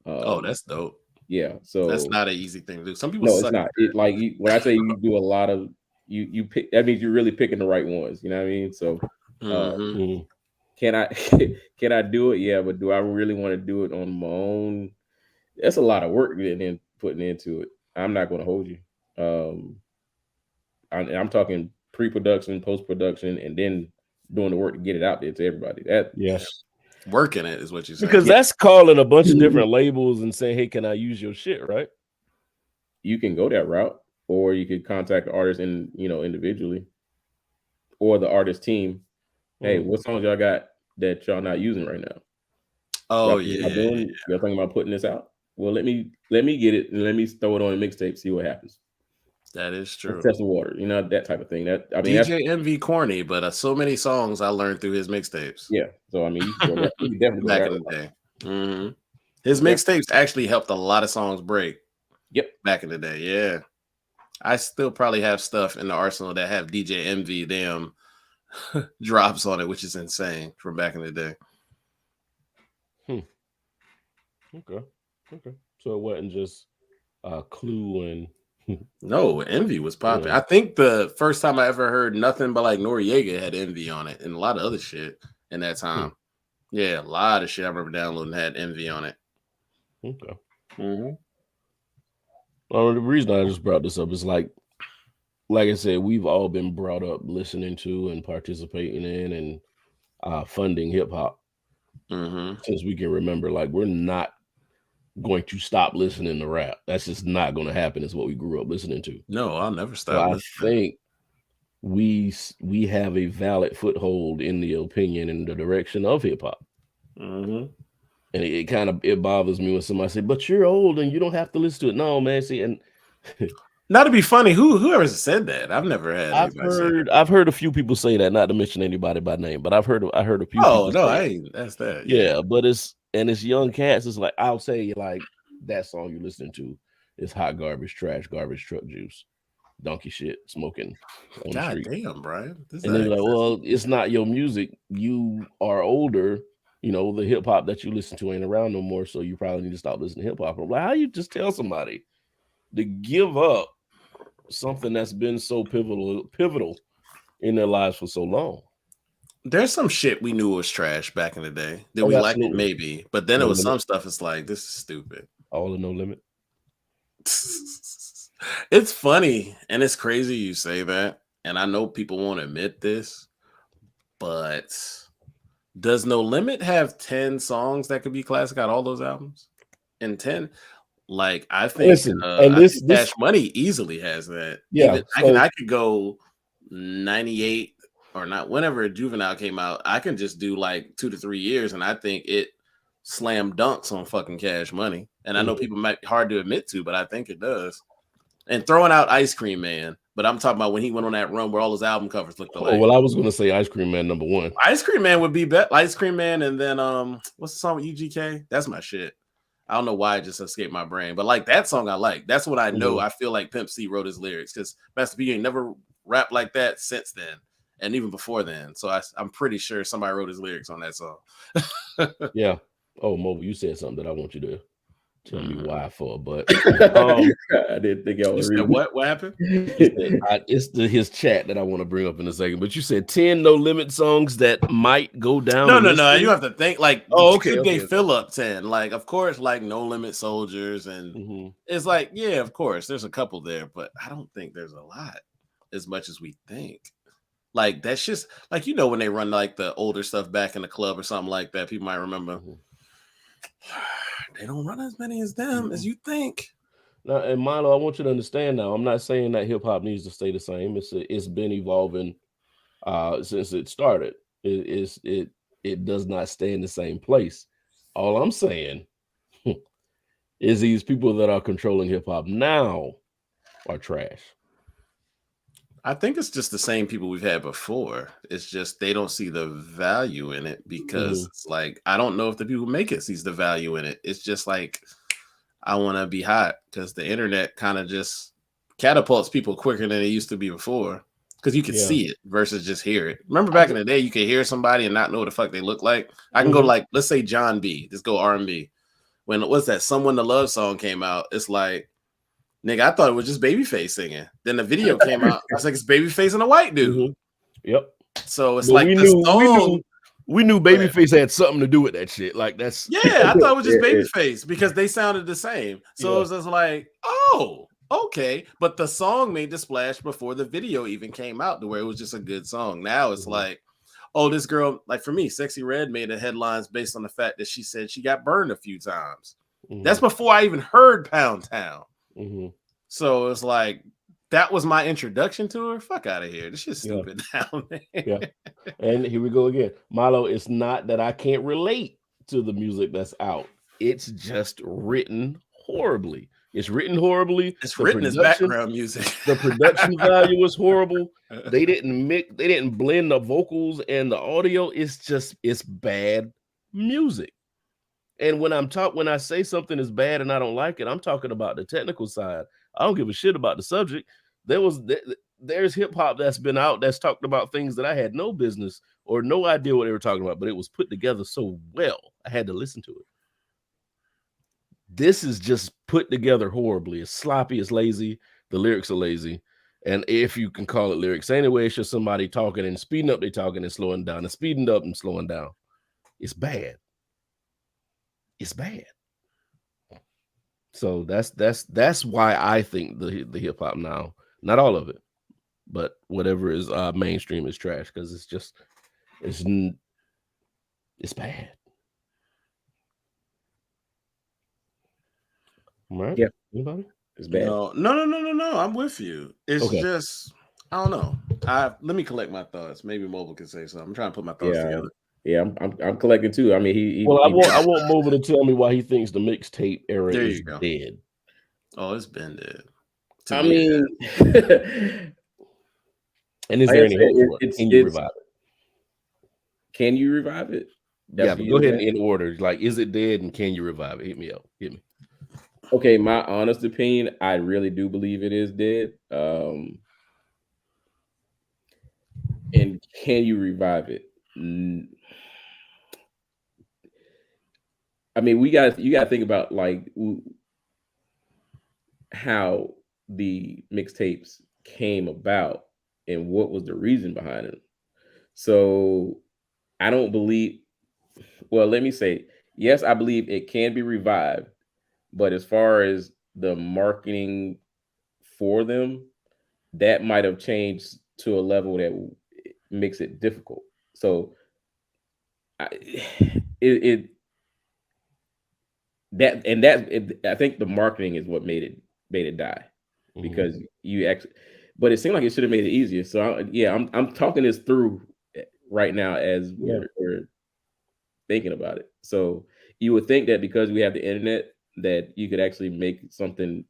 Oh, that's dope. Yeah, so that's not an easy thing to do. Some people no, suck it's not. It like when I say you do a lot of you pick, that means you're really picking the right ones. You know what I mean? So can I can I do it? Yeah, but do I really want to do it on my own? That's a lot of work putting into it. I'm not going to hold you. I'm talking pre-production, post-production, and then doing the work to get it out there to everybody. Working it is what you say. Because that's calling a bunch of different labels and saying, hey, can I use your shit, right? You can go that route, or you could contact the artist individually, or the artist team. Hey, what songs y'all got that y'all not using right now? Oh y'all thinking about putting this out? Well, let me get it and let me throw it on a mixtape, see what happens. That is true. Test the water, that type of thing. DJ Envy corny, but so many songs I learned through his mixtapes. Yeah, so I mean, you definitely back in the day. Mm-hmm. His mixtapes actually helped a lot of songs break. Yep, back in the day. Yeah, I still probably have stuff in the arsenal that have DJ Envy damn drops on it, which is insane from back in the day. Okay. So it wasn't just Clue and No, Envy was popping. Yeah. I think the first time I ever heard nothing but like Noriega had Envy on it, and a lot of other shit in that time. Yeah, a lot of shit I remember downloading had Envy on it. Okay. Mm-hmm. Well, the reason I just brought this up is like I said, we've all been brought up listening to and participating in and funding hip hop since we can remember. Like, we're not going to stop listening to rap. That's just not going to happen. Is what we grew up listening to. No, I'll never stop. So I think we have a valid foothold in the opinion and the direction of hip hop. Mm-hmm. And it kind of bothers me when somebody say, "But you're old and you don't have to listen to it." No, man. See, and not to be funny, whoever said that, I've never had. I've heard a few people say that, not to mention anybody by name, but I heard a few. Oh no, I ain't. That's that. Yeah, but it's young cats. It's like, I'll say, like, that song you're listening to is hot garbage, trash, garbage truck juice, donkey shit, smoking. God damn, Brian. And they're like, well, it's not your music. You are older. You know, the hip hop that you listen to ain't around no more, so you probably need to stop listening to hip hop. I'm like, how you just tell somebody to give up something that's been so pivotal in their lives for so long? There's some shit we knew was trash back in the day. Did we like it? Maybe. But then it was some stuff, it's like, this is stupid. All of No Limit. It's funny and it's crazy you say that. And I know people won't admit this, but does No Limit have 10 songs that could be classic out all those albums? And 10? Like, I think, this Cash Money easily has that. Yeah. I could go 98 or not, whenever Juvenile came out, I can just do like 2 to 3 years, and I think it slam dunks on fucking Cash Money. And I know people might be hard to admit to, but I think it does. And throwing out Ice Cream Man, but I'm talking about when he went on that run where all his album covers looked alike. Oh, well, I was going to say Ice Cream Man number 1. Ice Cream Man would be better. Ice Cream Man, and then what's the song with UGK? That's my shit. I don't know why it just escaped my brain, but like that song I like. That's what I know. I feel like Pimp C wrote his lyrics because Master P ain't never rapped like that since then. And even before then. So I'm pretty sure somebody wrote his lyrics on that song. Yeah. Oh, Mo, you said something that I want you to tell me why for, but I didn't think y'all was reading. What happened? It's his chat that I want to bring up in a second. But you said 10 No Limit songs that might go down. No. You have to think like, they fill up 10. Like, of course, like No Limit Soldiers, and it's like, yeah, of course, there's a couple there, but I don't think there's a lot as much as we think. Like, that's just like, you know, when they run like the older stuff back in the club or something like that, people might remember. They don't run as many as them as you think. Now, and Milo, I want you to understand now, I'm not saying that hip hop needs to stay the same. It's been evolving since it started. It does not stay in the same place. All I'm saying is these people that are controlling hip hop now are trash. I think it's just the same people we've had before. It's just they don't see the value in it because it's like, I don't know if the people who make it sees the value in it. It's just like, I want to be hot because the internet kind of just catapults people quicker than it used to be before because you can see it versus just hear it. Remember back in the day, you could hear somebody and not know what the fuck they look like. I can go like, let's say John B. Just go R&B. When what's that? Someone to Love song came out. It's like, nigga, I thought it was just Babyface singing. Then the video came out. I was like, it's Babyface and a white dude. Yep. So it's like we knew Babyface had something to do with that shit. Like that's I thought it was just Babyface because they sounded the same. So it was just like, oh, okay. But the song made the splash before the video even came out to where it was just a good song. Now it's like, oh, this girl, like for me, Sexy Red made the headlines based on the fact that she said she got burned a few times. That's before I even heard Pound Town. So it's like that was my introduction to her. Fuck out of here. This shit's stupid now, man. And here we go again. Milo, it's not that I can't relate to the music that's out. It's just written horribly. It's written horribly. It's written as background music. The production value was horrible. They didn't blend the vocals and the audio. It's bad music. And when I say something is bad and I don't like it, I'm talking about the technical side. I don't give a shit about the subject. There's hip hop that's been out that's talked about things that I had no business or no idea what they were talking about, but it was put together so well, I had to listen to it. This is just put together horribly. It's sloppy, it's lazy. The lyrics are lazy. And if you can call it lyrics anyway, it's just somebody talking and speeding up, they talking and slowing down, and speeding up and slowing down. It's bad. It's bad. So that's why I think the hip hop now, not all of it, but whatever is mainstream is trash, because it's bad. Right? Yeah. Anybody? It's bad. No. I'm with you. It's just, I don't know. Let me collect my thoughts. Maybe Mobile can say something. I'm trying to put my thoughts together. Yeah, I'm collecting too. I mean, I want Mobile to tell me why he thinks the mixtape era is dead. Oh, it's been dead. I mean, and is there any hope? Can you revive it? Can you revive it? But go ahead in order. Like, is it dead, and can you revive it? Hit me up. Hit me. Okay, my honest opinion, I really do believe it is dead. And can you revive it? I mean, you got to think about like how the mixtapes came about and what was the reason behind it. So I don't believe. Well, let me say, yes, I believe it can be revived. But as far as the marketing for them, that might have changed to a level that makes it difficult. So I think the marketing is what made it die, because you actually. But it seemed like it should have made it easier. So I'm talking this through right now as we're thinking about it. So you would think that because we have the internet, that you could actually make something,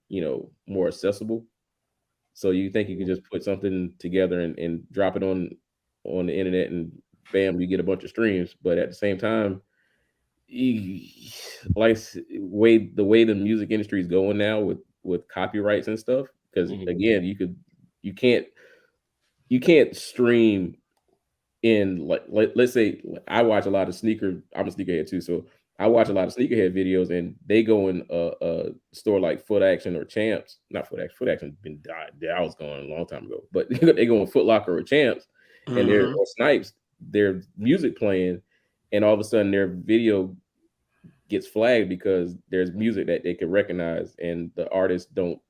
more accessible. So you think you could just put something together and drop it on the internet, and bam, you get a bunch of streams. But at the same time, like the way the music industry is going now with copyrights and stuff, because again, you can't stream in, like let's say I watch a lot of I'm a sneakerhead too, so I watch a lot of sneakerhead videos, and they go in a store like Foot Action or Champs. Not Foot Action. Foot Action's been died. I was going a long time ago. But they go in Foot Locker or Champs, and they're or Snipes. Their music playing, and all of a sudden their video gets flagged because there's music that they can recognize, and the artists don't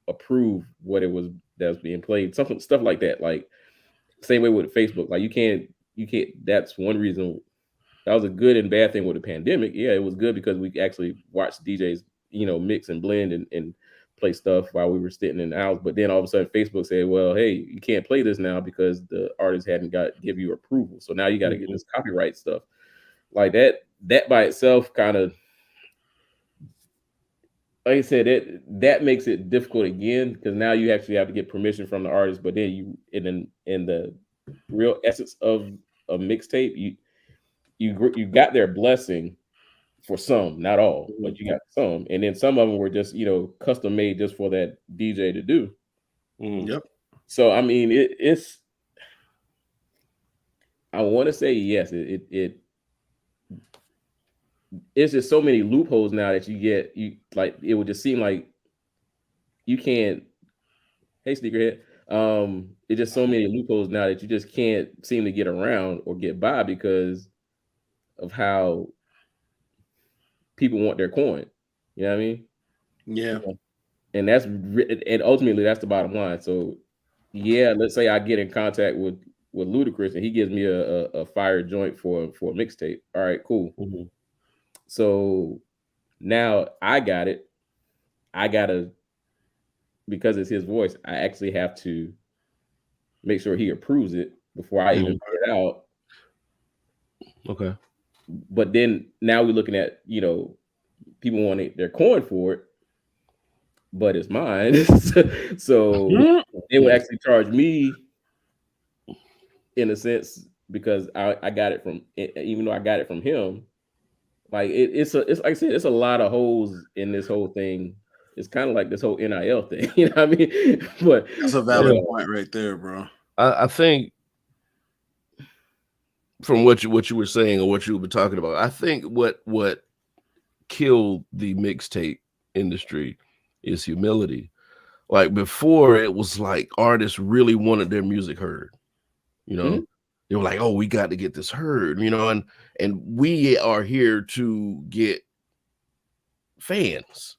approve what it was that was being played. Stuff like that. Like same way with Facebook. Like you can't. That's one reason. That was a good and bad thing with the pandemic. Yeah, it was good because we actually watched DJs, mix and blend and play stuff while we were sitting in the house. But then all of a sudden Facebook said, well, hey, you can't play this now because the artist hadn't give you approval. So now you got to get this copyright stuff. Like that by itself kind of, like I said, that makes it difficult again, because now you actually have to get permission from the artist. But then in the real essence of a mixtape, you got their blessing for some, not all, but you got some, and then some of them were just custom made just for that DJ to do. Yep. So I mean, it's. I want to say yes. It's just so many loopholes now that you get. Like it would just seem like you can't. Hey, sneakerhead. It's just so many loopholes now that you just can't seem to get around or get by because of how people want their coin. You know what I mean? Yeah. And ultimately that's the bottom line. So yeah, let's say I get in contact with Ludacris and he gives me a fire joint for a mixtape. All right, cool. So now I got it. I gotta, because it's his voice, I actually have to make sure he approves it before I even put it out. Okay. But then now we're looking at, people want their coin for it, but it's mine. So they would actually charge me in a sense because I got it from, even though I got it from him. Like it's like I said, it's a lot of holes in this whole thing. It's kind of like this whole NIL thing, you know what I mean? But that's a valid point right there, bro. I think from what you were saying or what you were talking about, I think what killed the mixtape industry is humility. Like before, it was like artists really wanted their music heard. You know, they were like, "Oh, we got to get this heard." You know, and we are here to get fans.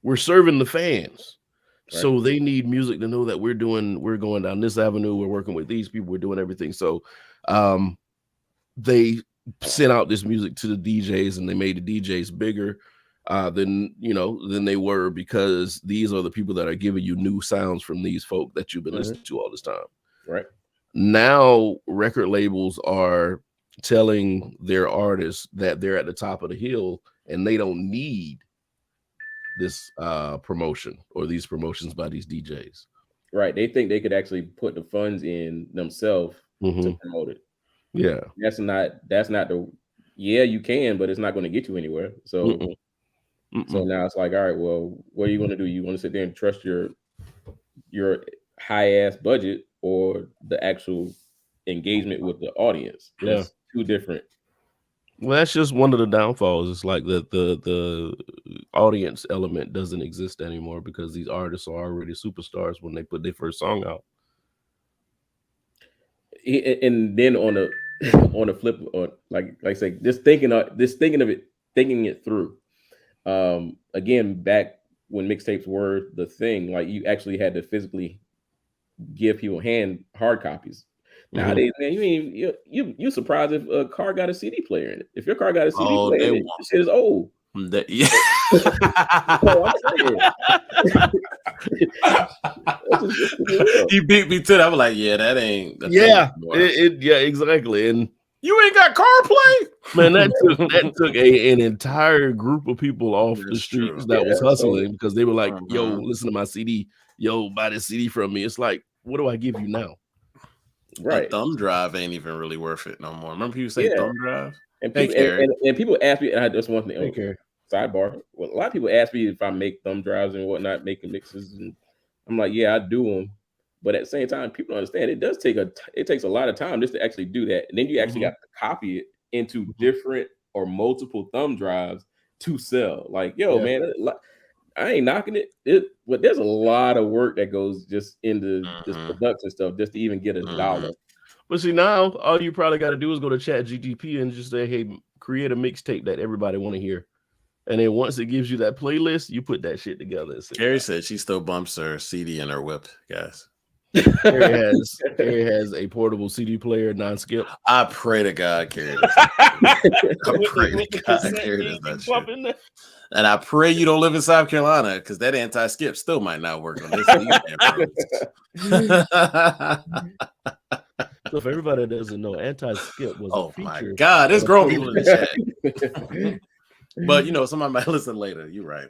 We're serving the fans. Right. So they need music to know that we're going down this avenue. We're working with these people. We're doing everything. So they sent out this music to the DJs, and they made the DJs bigger than they were, because these are the people that are giving you new sounds from these folk that you've been listening to all this time. Right. Now record labels are telling their artists that they're at the top of the hill and they don't need this promotion or these promotions by these DJs. Right. They think they could actually put the funds in themselves to promote it. Yeah. That's not the, you can, but it's not going to get you anywhere. So so now it's like, all right, well, what are you going to do? You want to sit there and trust your high ass budget or the actual engagement with the audience? That's two different. Well, that's just one of the downfalls. It's like the audience element doesn't exist anymore because these artists are already superstars when they put their first song out. And then on the flip, or like I say, just thinking it through. Again, back when mixtapes were the thing, like you actually had to physically give people hard copies. Nowadays, man, you surprised if a car got a CD player in it. If your car got a CD player in it, this shit is old. You beat me to that. I'm like, that ain't. Exactly. And you ain't got CarPlay, man. That took an entire group of people off the streets that was hustling because they were like, "Yo, listen to my CD. Yo, buy this CD from me." It's like, what do I give you now? Right, a thumb drive ain't even really worth it no more. Remember people say thumb drive, and people ask me. And that's one thing. Sidebar. Well, a lot of people ask me if I make thumb drives and whatnot, making mixes, and I'm like, I do them. But at the same time, people understand it takes a lot of time just to actually do that, and then you actually got to copy it into different or multiple thumb drives to sell. Like, man, I ain't knocking it, but there's a lot of work that goes just into this production stuff just to even get a dollar. But see, now all you probably got to do is go to ChatGPT and just say, "Hey, create a mixtape that everybody want to hear." And then once it gives you that playlist, you put that shit together. Carrie said she still bumps her CD in her whip, guys. Carrie has a portable CD player, non-skip. I pray to God, Carrie. I pray to God, Carrie does that shit. And I pray you don't live in South Carolina, because that anti-skip still might not work on this. So if everybody doesn't know, anti-skip was a feature. Oh my God, there's grown people in the chat. But somebody might listen later. You're right.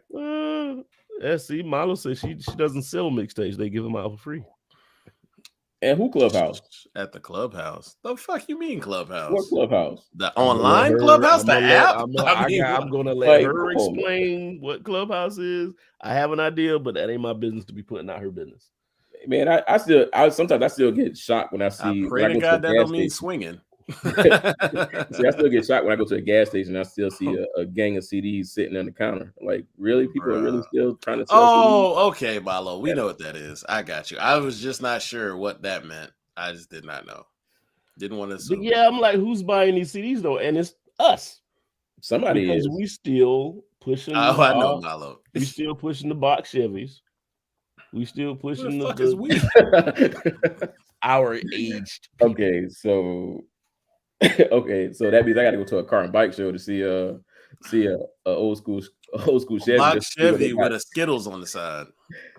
See, Malo says she doesn't sell mixtapes; they give them out for free. And who Clubhouse? At the Clubhouse. The fuck you mean Clubhouse? What Clubhouse? The online Clubhouse? The app? I'm gonna let her explain what Clubhouse is. I have an idea, but that ain't my business to be putting out her business. Man, I sometimes get shocked when I see. I pray to God that don't mean swinging. See, I still get shocked when I go to a gas station. I still see a gang of CDs sitting on the counter. Like, really, people are really still trying to sell CDs? Okay, Malo, we know what that is. I got you. I was just not sure what that meant. I just did not know. Didn't want to assume. But I'm like, who's buying these CDs though? And it's us. Somebody because is. We still pushing. I know, Malo. We still pushing the box Chevys. We still pushing the fuck is we? Our aged. Okay, so that means I got to go to a car and bike show to see a old school Chevy. Black Chevy with a Skittles on the side.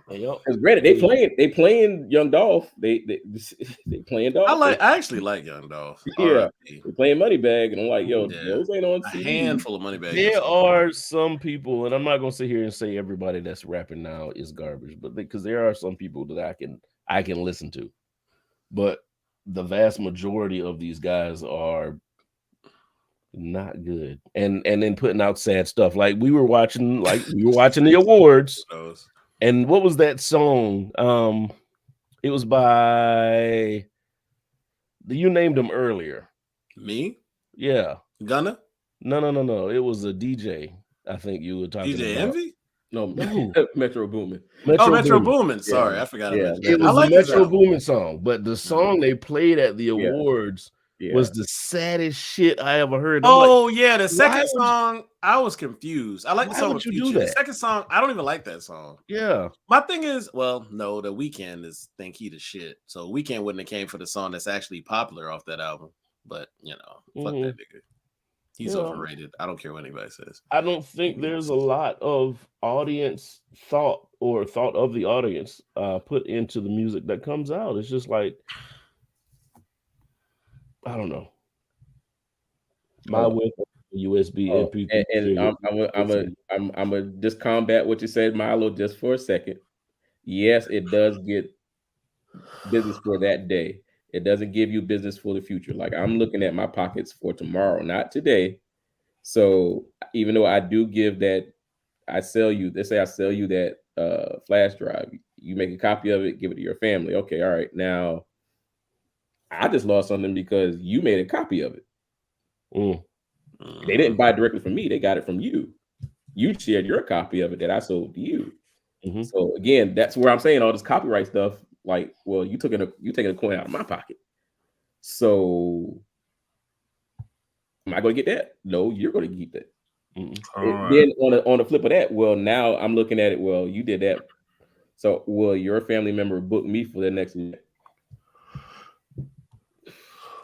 Because granted, they playing Young Dolph. They playing Dolph. I actually like Young Dolph. Yeah, they playing Moneybag, and I'm like, those ain't on a handful of Moneybag. There are some people, and I'm not gonna sit here and say everybody that's rapping now is garbage, but because there are some people that I can listen to, but the vast majority of these guys are not good, and then putting out sad stuff. Like we were watching the awards. And what was that song? It was by you named him earlier. Me? Yeah. Gunna? No. It was a DJ. I think you were talking DJ about. Envy? No, No. Metro Boomin. Metro Boomin. Sorry, Yeah. I forgot. Yeah. It was like the his Metro album. Boomin song, but the song they played at the Yeah. awards Yeah. was the saddest shit I ever heard. I'm Oh like, yeah, the second would you- song, I was confused. I like the why song would with you do Future. The that? second song, I don't even like that song. Yeah. My thing is, well, no, The Weeknd is think he the shit. So Weeknd wouldn't have came for the song that's actually popular off that album. But you know, fuck that nigga. He's overrated. I don't care what anybody says. I don't think there's a lot of audience thought or thought of the audience put into the music that comes out. It's just like, I don't know. My with USB MP3. And I'm a just combat what you said, Milo, just for a second. Yes, it does get business for that day. It doesn't give you business for the future. Like I'm looking at my pockets for tomorrow, not today. So even though I do give that, let's say I sell you that flash drive. You make a copy of it, give it to your family. Okay, all right. Now I just lost something because you made a copy of it. They didn't buy it directly from me. They got it from you. You shared your copy of it that I sold to you. So again, that's where I'm saying all this copyright stuff. Like, well, you taking a coin out of my pocket. So am I going to get that? No, you're going to keep that. Then on the flip of that, well, now I'm looking at it. Well, you did that. So will your family member book me for the next event?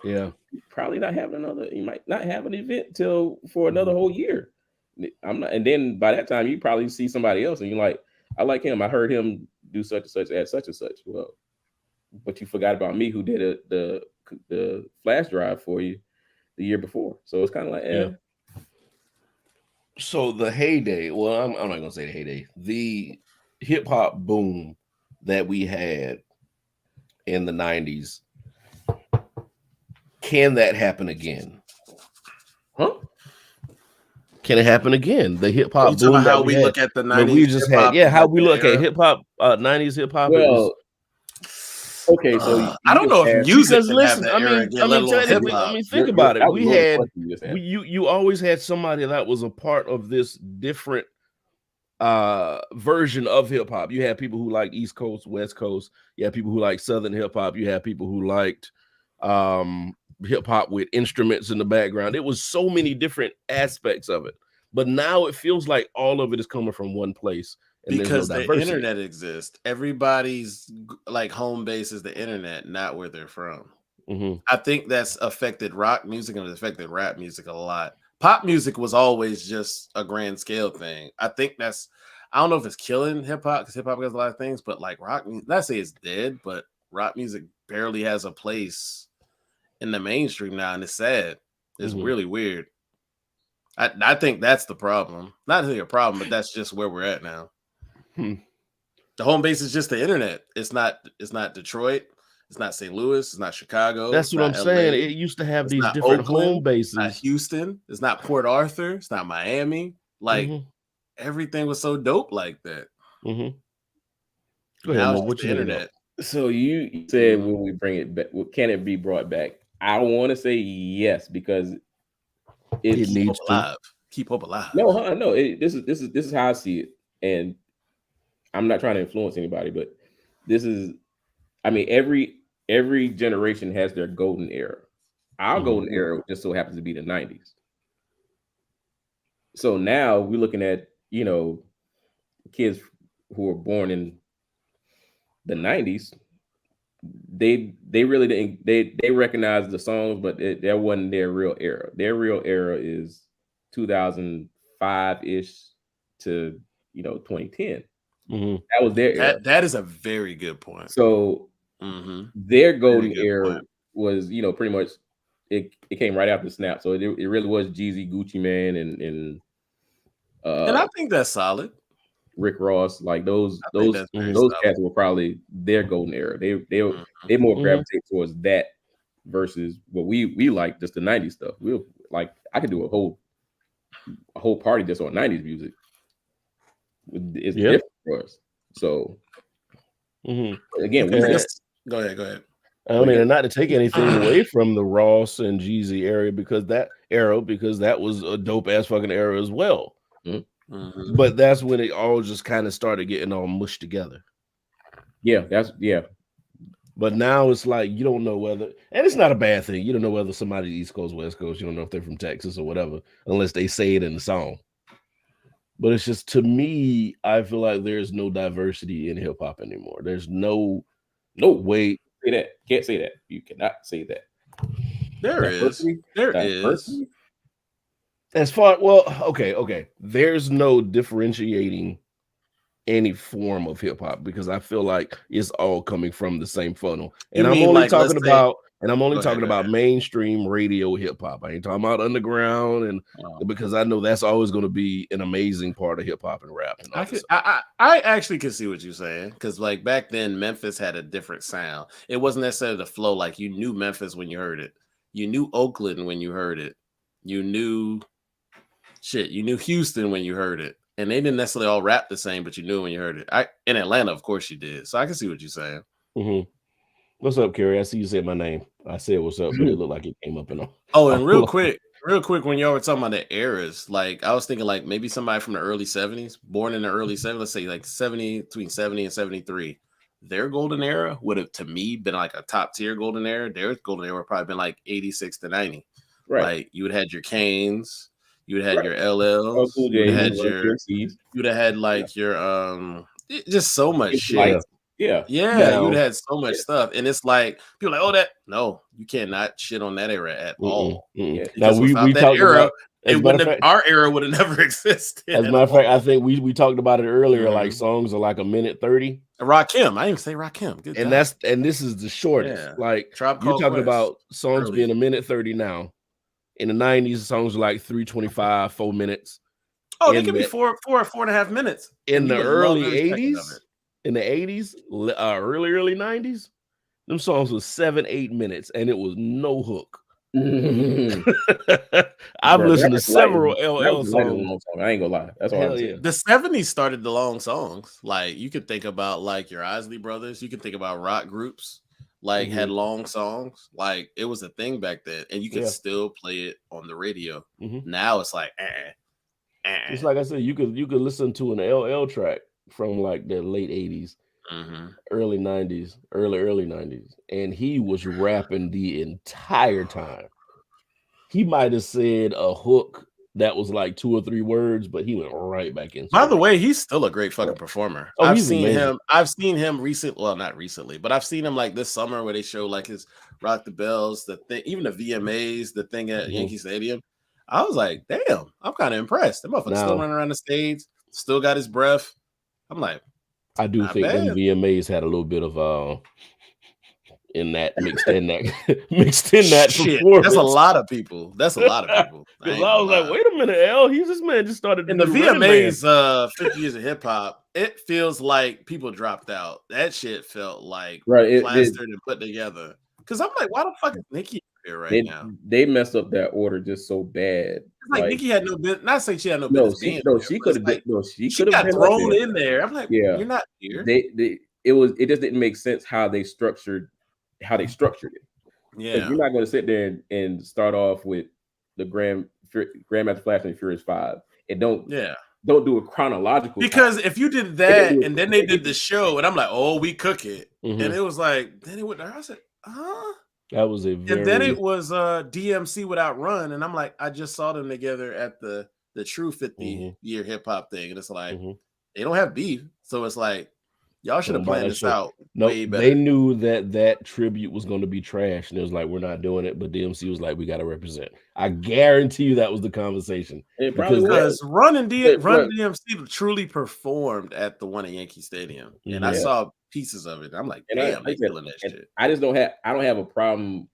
Yeah. Probably not having another. You might not have an event for another whole year. I'm not, and then by that time you probably see somebody else, and you're like, I like him. I heard him do such and such at such and such. Well, but you forgot about me who did the flash drive for you the year before. So it's kind of like, yeah. So the heyday. Well, I'm not gonna say the heyday. The hip hop boom that we had in the 90s. Can that happen again? Huh? Can it happen again? The hip hop boom. How we look at the 90s. We just had, how we look at hip hop, 90s hip hop. Well, okay, so I don't know if music can have that era again, let alone hip hop. I mean, think about it. You always had somebody that was a part of this different version of hip hop. You had people who liked East Coast, West Coast. You had people who liked Southern hip hop. You had people who liked hip hop with instruments in the background. It was so many different aspects of it, but now it feels like all of it is coming from one place. And because the internet exists. Everybody's like home base is the internet, not where they're from. I think that's affected rock music and it's affected rap music a lot. Pop music was always just a grand scale thing. I think I don't know if it's killing hip hop because hip hop has a lot of things, but like rock music, not say it's dead, but rock music barely has a place in the mainstream now, and it's sad. It's really weird. I think that's the problem. Not really a problem, but that's just where we're at now. The home base is just the internet. It's not Detroit. It's not St. Louis. It's not Chicago. That's what I'm saying. It used to have these different home bases. It's not Houston. It's not Port Arthur. It's not Miami. Like everything was so dope like that. Go ahead. Now it's the internet. So you said, will we bring it back? Can it be brought back? I want to say yes because it needs to keep hope alive. No. This is how I see it, and I'm not trying to influence anybody, but this is. I mean, every generation has their golden era. Our golden era just so happens to be the 90s. So now we're looking at kids who were born in the 90s. They really didn't they recognize the songs, but that wasn't their real era. Their real era is 2005-ish to 2010. That was their era. That is a very good point. So their golden era was pretty much it came right after Snap. So it really was Jeezy, Gucci Mane, and I think that's solid. Rick Ross, like those cats were probably their golden era. They more gravitate towards that versus what we like, just the 90s stuff. We'll like I could do a whole party just on 90s music. It's different for us. So again, go ahead. I mean, and not to take anything away from the Ross and Jeezy era because that was a dope ass fucking era as well. But that's when it all just kind of started getting all mushed together. Yeah, But now it's like you don't know whether, and it's not a bad thing. You don't know whether somebody East Coast, West Coast. You don't know if they're from Texas or whatever, unless they say it in the song. But it's just, to me, I feel like there's no diversity in hip hop anymore. There's no way. Say that. Can't say that. You cannot say that. There is. As far, well, okay. There's no differentiating any form of hip hop because I feel like it's all coming from the same funnel. And I'm only talking about mainstream radio hip hop. I ain't talking about underground, and because I know that's always going to be an amazing part of hip hop and rap. And I actually can see what you're saying, because like back then Memphis had a different sound. It wasn't necessarily the flow. Like you knew Memphis when you heard it. You knew Oakland when you heard it. You knew Houston when you heard it. And they didn't necessarily all rap the same, but you knew when you heard it. In Atlanta, of course you did. So I can see what you're saying. Mm-hmm. What's up, Kerry? I see you said my name. I said what's up, but it looked like it came up and all. Oh, and real quick, when y'all were talking about the eras, like I was thinking like maybe somebody from the early 70s, born in the early 70s, let's say like between 70 and 73. Their golden era would have, to me, been like a top tier golden era. Their golden era would probably been like 86 to 90. Right. Like you would have had your Kanes. You would have had your LLs. You would have had like your just so much shit. Yeah. You'd had so much stuff, and it's like people are like, no, you cannot shit on that era at all. Now we talked era. Our era would have never existed. As a matter of fact, I think we talked about it earlier. Like songs are like a minute 30. Rakim, I didn't even say Rakim. Good and job. This is the shortest. Yeah. Like you're talking about songs being a minute 30 now. In the 90s, the songs were like 3:25, 4 minutes. Oh, they could be 4.5 minutes. In the early 80s, early 90s, them songs was 7-8 minutes, and it was no hook. I've listened to several LL songs. I ain't gonna lie. That's all. The 70s started the long songs. Like you could think about like your Isley Brothers. You could think about rock groups. Like had long songs, like it was a thing back then, and you could still play it on the radio. Now it's like, It's like I said, you could listen to an LL track from like the late 80s, early 90s, early 90s, and he was rapping the entire time. He might have said a hook that was like 2 or 3 words, but he went right back into By the way, he's still a great fucking performer. I've seen him recently. Well, not recently, but I've seen him like this summer where they show like his Rock the Bells, the thing, even the VMAs, the thing at Yankee Stadium. I was like, damn, I'm kind of impressed. That motherfucker's still running around the stage, still got his breath. I'm like, I do think the VMAs had a little bit of mixed in that shit. That's a lot of people. I was like, wait a minute, L. This man just started. In the VMAs, 50 years of hip hop, it feels like people dropped out. That shit felt like plastered and put together. Because I'm like, why the fuck is Nicki here now? They messed up that order just so bad. It's like Nicki had no business. Not saying she had no business. She could have. She got thrown in there. I'm like, you're not here. It just didn't make sense how they structured it. Yeah, you're not going to sit there and start off with the Grandmaster Flash and Furious 5 and don't do a chronological. Because if you did that and then they did the show and I'm like, oh, we cook it, and it was like, then it went. I said, huh? That was and then it was DMC without Run, and I'm like, I just saw them together at the true 50 year hip hop thing, and it's like they don't have beef, so it's like. Y'all should have planned this out. No, they knew that tribute was going to be trash, and it was like, we're not doing it. But DMC was like, we got to represent. I guarantee you that was the conversation. Because Run DMC truly performed at the one at Yankee Stadium, and I saw pieces of it. I'm like, damn, they killing that shit. I don't have a problem.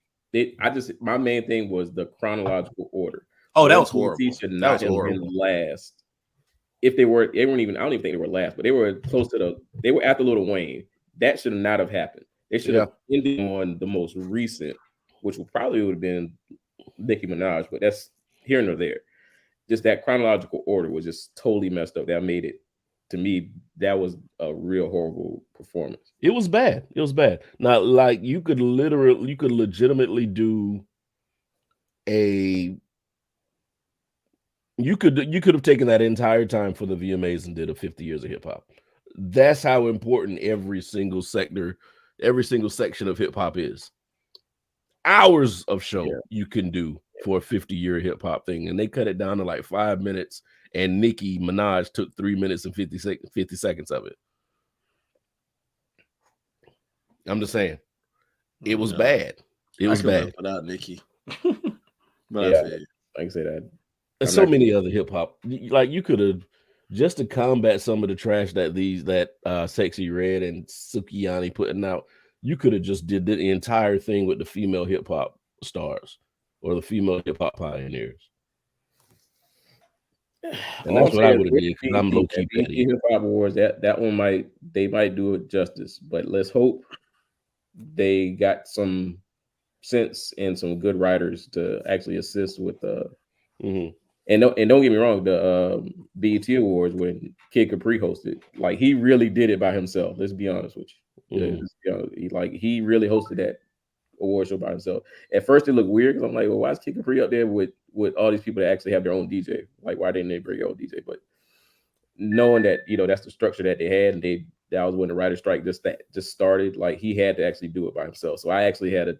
My main thing was the chronological order. Oh, that was horrible. Should not have been last. If they weren't even, I don't even think they were last, but they were close to they were after Lil Wayne. That should not have happened. They should have ended on the most recent, which would have been Nicki Minaj, but that's here nor there. Just that chronological order was just totally messed up. That made it, to me, that was a real horrible performance. It was bad. Now, like you could legitimately do a You could have taken that entire time for the VMAs and did a 50 years of hip hop. That's how important every single sector, every single section of hip hop is. Hours of show you can do for a 50-year hip hop thing, and they cut it down to like 5 minutes. And Nicki Minaj took 3 minutes and 50 seconds of it. I'm just saying, it was bad. It was bad without Nicki. But yeah, I can say that. And so many other hip hop, like you could have, just to combat some of the trash that Sexy Red and Sukiyani putting out, you could have just did the entire thing with the female hip hop stars or the female hip hop pioneers. And that's what I would have did, because I'm low key petty. Hip Hop Awards, that one might do it justice, but let's hope they got some sense and some good writers to actually assist with and don't get me wrong, the BET Awards when Kid Capri hosted, like he really did it by himself. Let's be honest with you. He really hosted that award show by himself. At first it looked weird because I'm like, well, why is Kid Capri up there with all these people that actually have their own DJ? Like, why didn't they bring their own DJ? But knowing that, that's the structure that they had, and that was when the writer's strike just started, like he had to actually do it by himself. So I actually had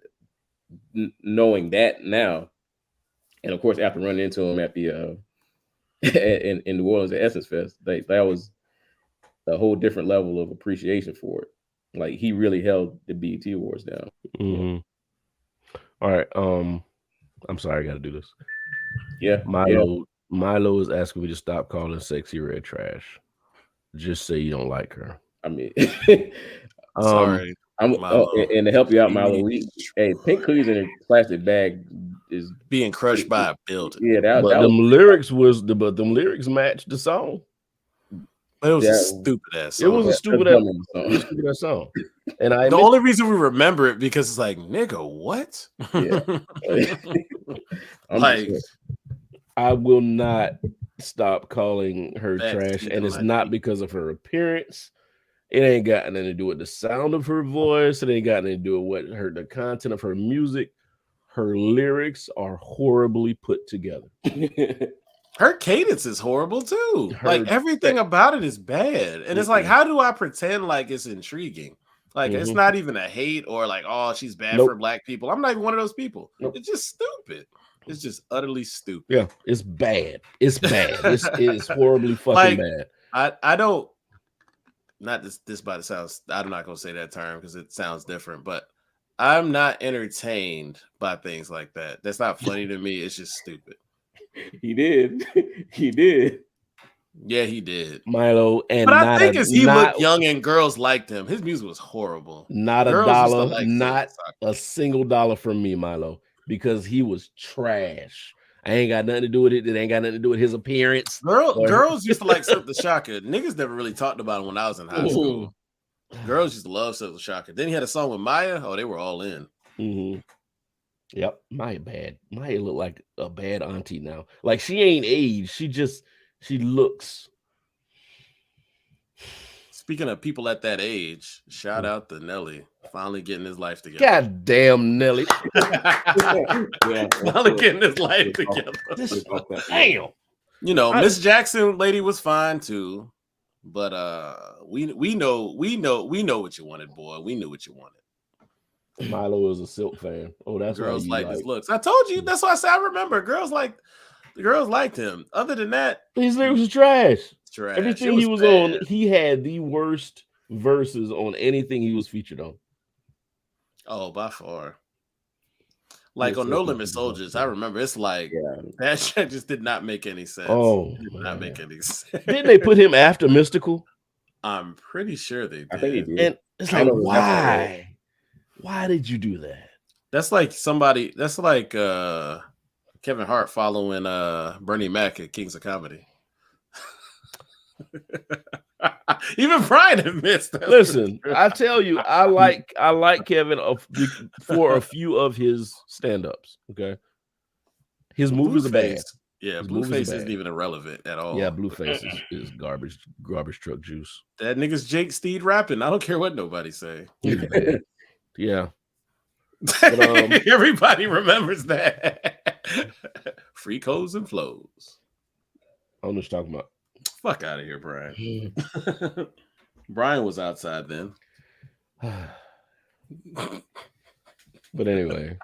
knowing that now, and of course after running into him at the in New Orleans at Essence Fest, that was a whole different level of appreciation for it. Like he really held the BET Awards down. Mm-hmm. All right, I'm sorry, I got to do this. Yeah, Milo is asking me to stop calling Sexy Red trash. Just say you don't like her. I mean, sorry. And to help you out, Milo, Pink Cooties in a plastic bag is being crushed by a building. Yeah, them lyrics matched the song. But it was a stupid ass song. It was a stupid ass song. And the only reason we remember it because it's like, nigga, what? Yeah. I will not stop calling her trash, and it's not because of her appearance. It ain't got nothing to do with the sound of her voice. It ain't got nothing to do with the content of her music. Her lyrics are horribly put together. Her cadence is horrible too. Like everything about it is bad. And it's like, how do I pretend like it's intriguing? Like it's not even a hate or like, oh, she's bad for black people. I'm not even one of those people. It's just stupid. It's just utterly stupid. Yeah, it's bad. It's bad. It's horribly fucking bad. I don't. Not this by the sounds. I'm not gonna say that term because it sounds different. But I'm not entertained by things like that. That's not funny to me. It's just stupid. He did. Yeah, he did. Milo, but I think as he looked young and girls liked him, his music was horrible. Not a dollar, not a single dollar from me, Milo, because he was trash. I ain't got nothing to do with it. It ain't got nothing to do with his appearance. Girls used to like Silk the Shocker. Niggas never really talked about him when I was in high school. Girls used to love Silk the Shocker. Then he had a song with Maya. Oh, they were all in. Mm-hmm. Yep, Maya bad. Maya look like a bad auntie now. Like she ain't aged. She looks. Speaking of people at that age, shout out to Nelly finally getting his life together. God damn, Nelly. Finally getting his life together. Damn. Miss Jackson lady was fine too. But we know what you wanted, boy. We knew what you wanted. Milo is a Silk fan. Oh, that's girls like his looks. I told you. That's why I said I remember. Girls liked him. Other than that, his lyrics was trash. Trash. Everything he was on, he had the worst verses on anything he was featured on. Oh, by far. Like on No Limit Soldiers, I remember it's like that shit just did not make any sense. Oh, it did not make any sense. Didn't they put him after Mystical? I'm pretty sure they did. I think they did. And it's like, why? Why did you do that? That's like Kevin Hart following Bernie Mac at Kings of Comedy. Even Brian admits that. Listen, I tell you, I like Kevin for a few of his stand-ups. Okay, his movies are bad. Yeah, Blueface isn't even irrelevant at all. Yeah, Blueface is garbage truck juice. That nigga's Jake Steed rapping. I don't care what nobody say. Yeah. But, everybody remembers that. Free codes and flows. I don't know what you're talking about. Fuck out of here, Brian. Brian was outside then. But anyway.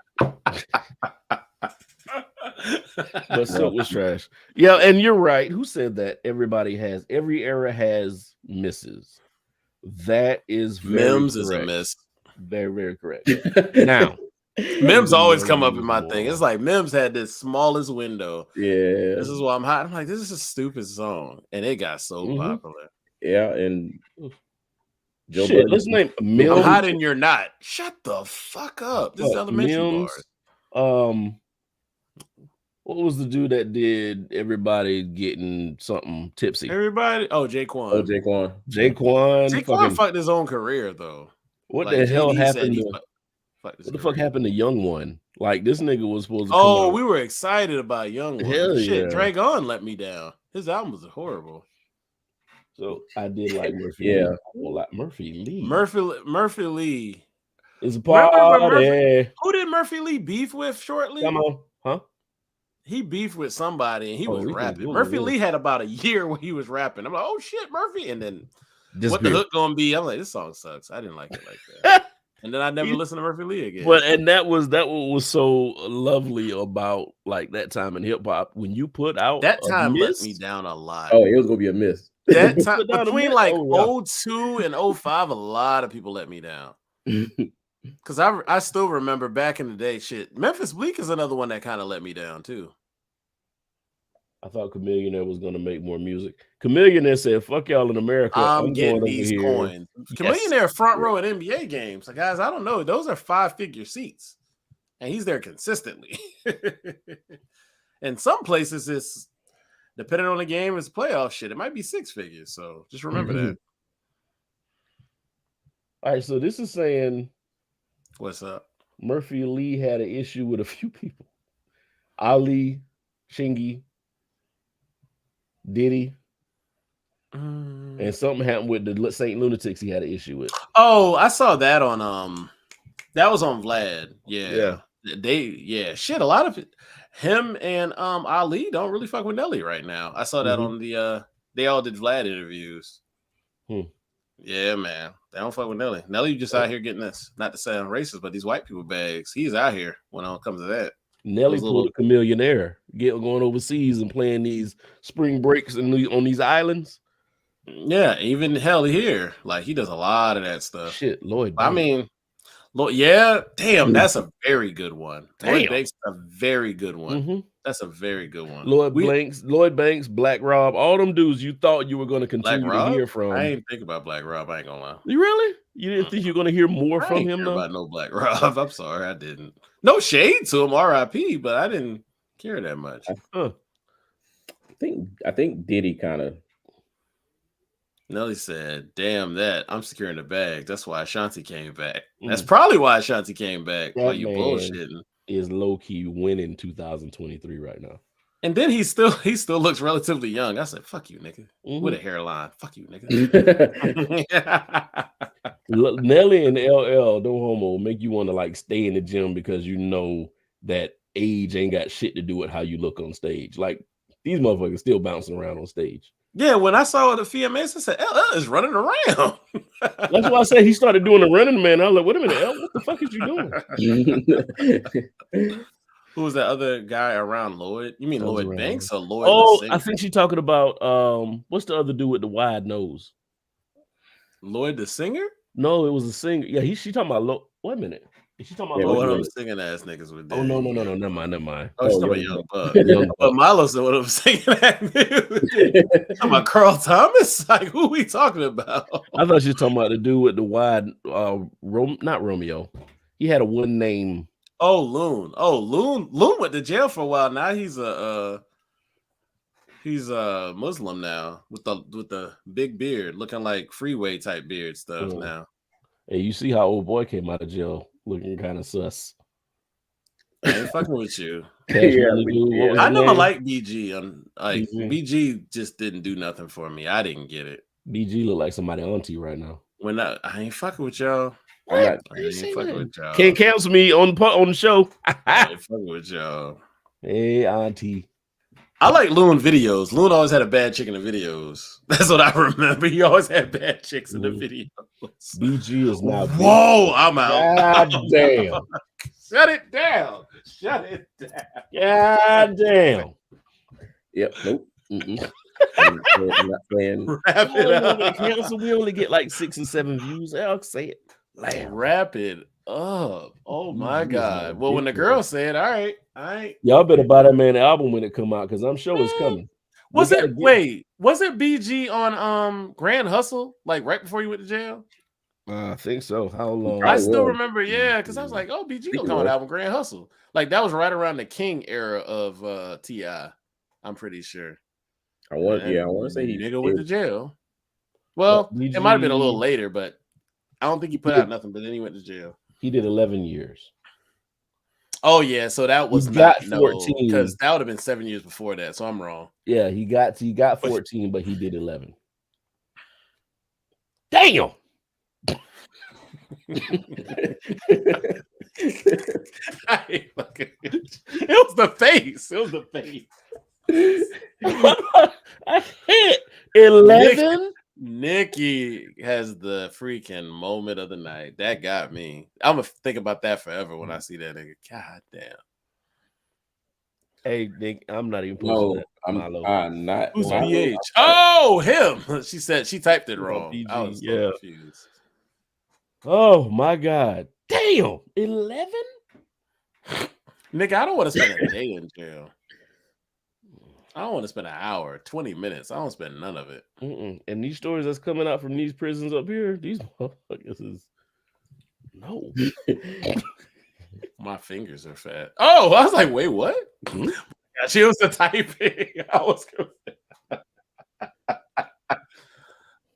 But Silk was trash. Yeah, and you're right. Who said that? Every era has misses. That is very Mims correct. is a miss. Very, very correct. Now, Mims always come up in my thing. It's like Mims had this smallest window. Yeah. This is why I'm hot. I'm like, this is a stupid song. And it got so popular. Yeah, and Joe shit, let's name Mims. I'm hot and you're not. Shut the fuck up. This is elementary Mims, bars. What was the dude that did everybody getting something tipsy? Everybody? Oh, Jaquan. Oh, Jaquan. Jaquan fucked his own career, though. What the hell happened to what the fuck happened to Young One? Like, this nigga was supposed to come we were excited about Young One. Hell shit, yeah. Dragon let me down. His album was horrible. So I did like Murphy. Yeah. Like Murphy Lee. Murphy Lee. Is a party. Who did Murphy Lee beef with shortly? Come on. Huh? He beefed with somebody and he was rapping. Murphy Lee had about a year where he was rapping. I'm like, oh shit, Murphy. And then what the hook gonna be? I'm like, this song sucks. I didn't like it like that. And then I never listened to Murphy Lee again. But and that was what was so lovely about like that time in hip hop. When you put out that time let me down a lot. Oh, it was gonna be a miss. That time between like 02 and 05, a lot of people let me down. Because I still remember back in the day, shit. Memphis Bleak is another one that kind of let me down too. I thought Chamillionaire was going to make more music. Chamillionaire said, "Fuck y'all in America. I'm getting these coins." Chamillionaire front row at NBA games. Like, guys, I don't know. Those are 5-figure seats, and he's there consistently. And some places, it's depending on the game, it's playoff shit. It might be 6 figures. So just remember that. All right, so this is saying, what's up? Murphy Lee had an issue with a few people. Ali, Chingy, Diddy, and something happened with the Saint Lunatics he had an issue with. Oh, I saw that on that was on Vlad. Yeah. Shit, a lot of him and Ali don't really fuck with Nelly right now. I saw that on the they all did Vlad interviews. Yeah, man. They don't fuck with Nelly. Nelly just out here getting this, not to sound racist, but these white people bags. He's out here when it comes to that. Nelly pulled a Chamillionaire, going overseas and playing these spring breaks on these islands. Yeah, even hell here, like he does a lot of that stuff. Shit, Lloyd. I mean, damn, that's a very good one. Lloyd Banks is a very good one. That's a very good one. Lloyd Banks, Black Rob, all them dudes you thought you were going to continue to hear from. I ain't think about Black Rob. I ain't gonna lie. You really? You didn't think you're going to hear more from him? About no Black Rob. I'm sorry, I didn't. No shade to him, R.I.P. But I didn't care that much. I think Diddy kind of. Nelly said, "Damn that! I'm securing the bag. That's why Ashanti came back. That's probably why Ashanti came back. While you bullshitting." Is low key winning 2023 right now. And then he still looks relatively young. I said, "Fuck you, nigga." With a hairline. Fuck you, nigga. Nelly and LL, no homo, make you want to like stay in the gym because you know that age ain't got shit to do with how you look on stage. Like these motherfuckers still bouncing around on stage. Yeah, when I saw the VMAs, I said, LL is running around. That's why I said he started doing the running man. I was like, wait a minute, L, what the fuck is you doing? Who was that other guy around Lloyd? You mean Lloyd Banks or Lloyd? Oh, I think she's talking about what's the other dude with the wide nose? Lloyd the singer? No, it was a singer. Yeah, she talking about wait a minute. Is she talking about what them singing ass niggas with? Oh no, never mind. Oh, she's talking about Young Buck. But Milo said what I'm singing at. Talking about Carl Thomas? Like who we talking about? I thought she was talking about the dude with the wide not Romeo. He had a one name. Oh, Loon. Oh, Loon went to jail for a while. Now he's a Muslim now with the big beard, looking like Freeway type beard stuff now. Hey, you see how old boy came out of jail looking kind of sus. I ain't fucking with you. I never liked BG. BG just didn't do nothing for me. I didn't get it. BG look like somebody auntie right now. When I ain't fucking with y'all. I ain't fucking with y'all. Can't cancel me on the show. I ain't fucking with y'all. Hey, auntie. I like Loon videos. Loon always had a bad chick in the videos. That's what I remember. He always had bad chicks in the videos. BG is now. Whoa, I'm out. God damn. Shut it down. Shut it down. God damn. Yep. Nope. I'm not playing. Wrap it up. Cancel, we only get like 6 and 7 views. I'll say it. Wrap it up. Oh my BG is God. Well, when the girl said, all right. Y'all better buy that man album when it come out because I'm sure it's coming. Was it BG on Grand Hustle like right before you went to jail? I think so. How long? I still remember, because I was like, oh, BG gonna come out album Grand Hustle. Like that was right around the King era of T.I. I'm pretty sure. I want to say he nigga went to jail. Well, it might have been a little later, but I don't think he put out nothing. But then he went to jail. He did 11 years. Oh yeah, so that was not 14 because that would have been 7 years before that. So I'm wrong. Yeah, he got 14, but he did 11. Damn. It was the face. It was the face. I hit 11. Nikki has the freaking moment of the night. That got me. I'm gonna think about that forever when I see that nigga. God damn. Hey, Nick, I'm not even. No, I'm not. Who's BH? Oh, him. She said she typed it wrong. BG, I was so confused. Oh my God. Damn. 11? Nigga, I don't want to spend a day in jail. I don't want to spend an hour, 20 minutes. I don't spend none of it. And these stories that's coming out from these prisons up here, these motherfuckers is no. My fingers are fat. Oh, I was like, wait, what? Yeah, she was the typing. I was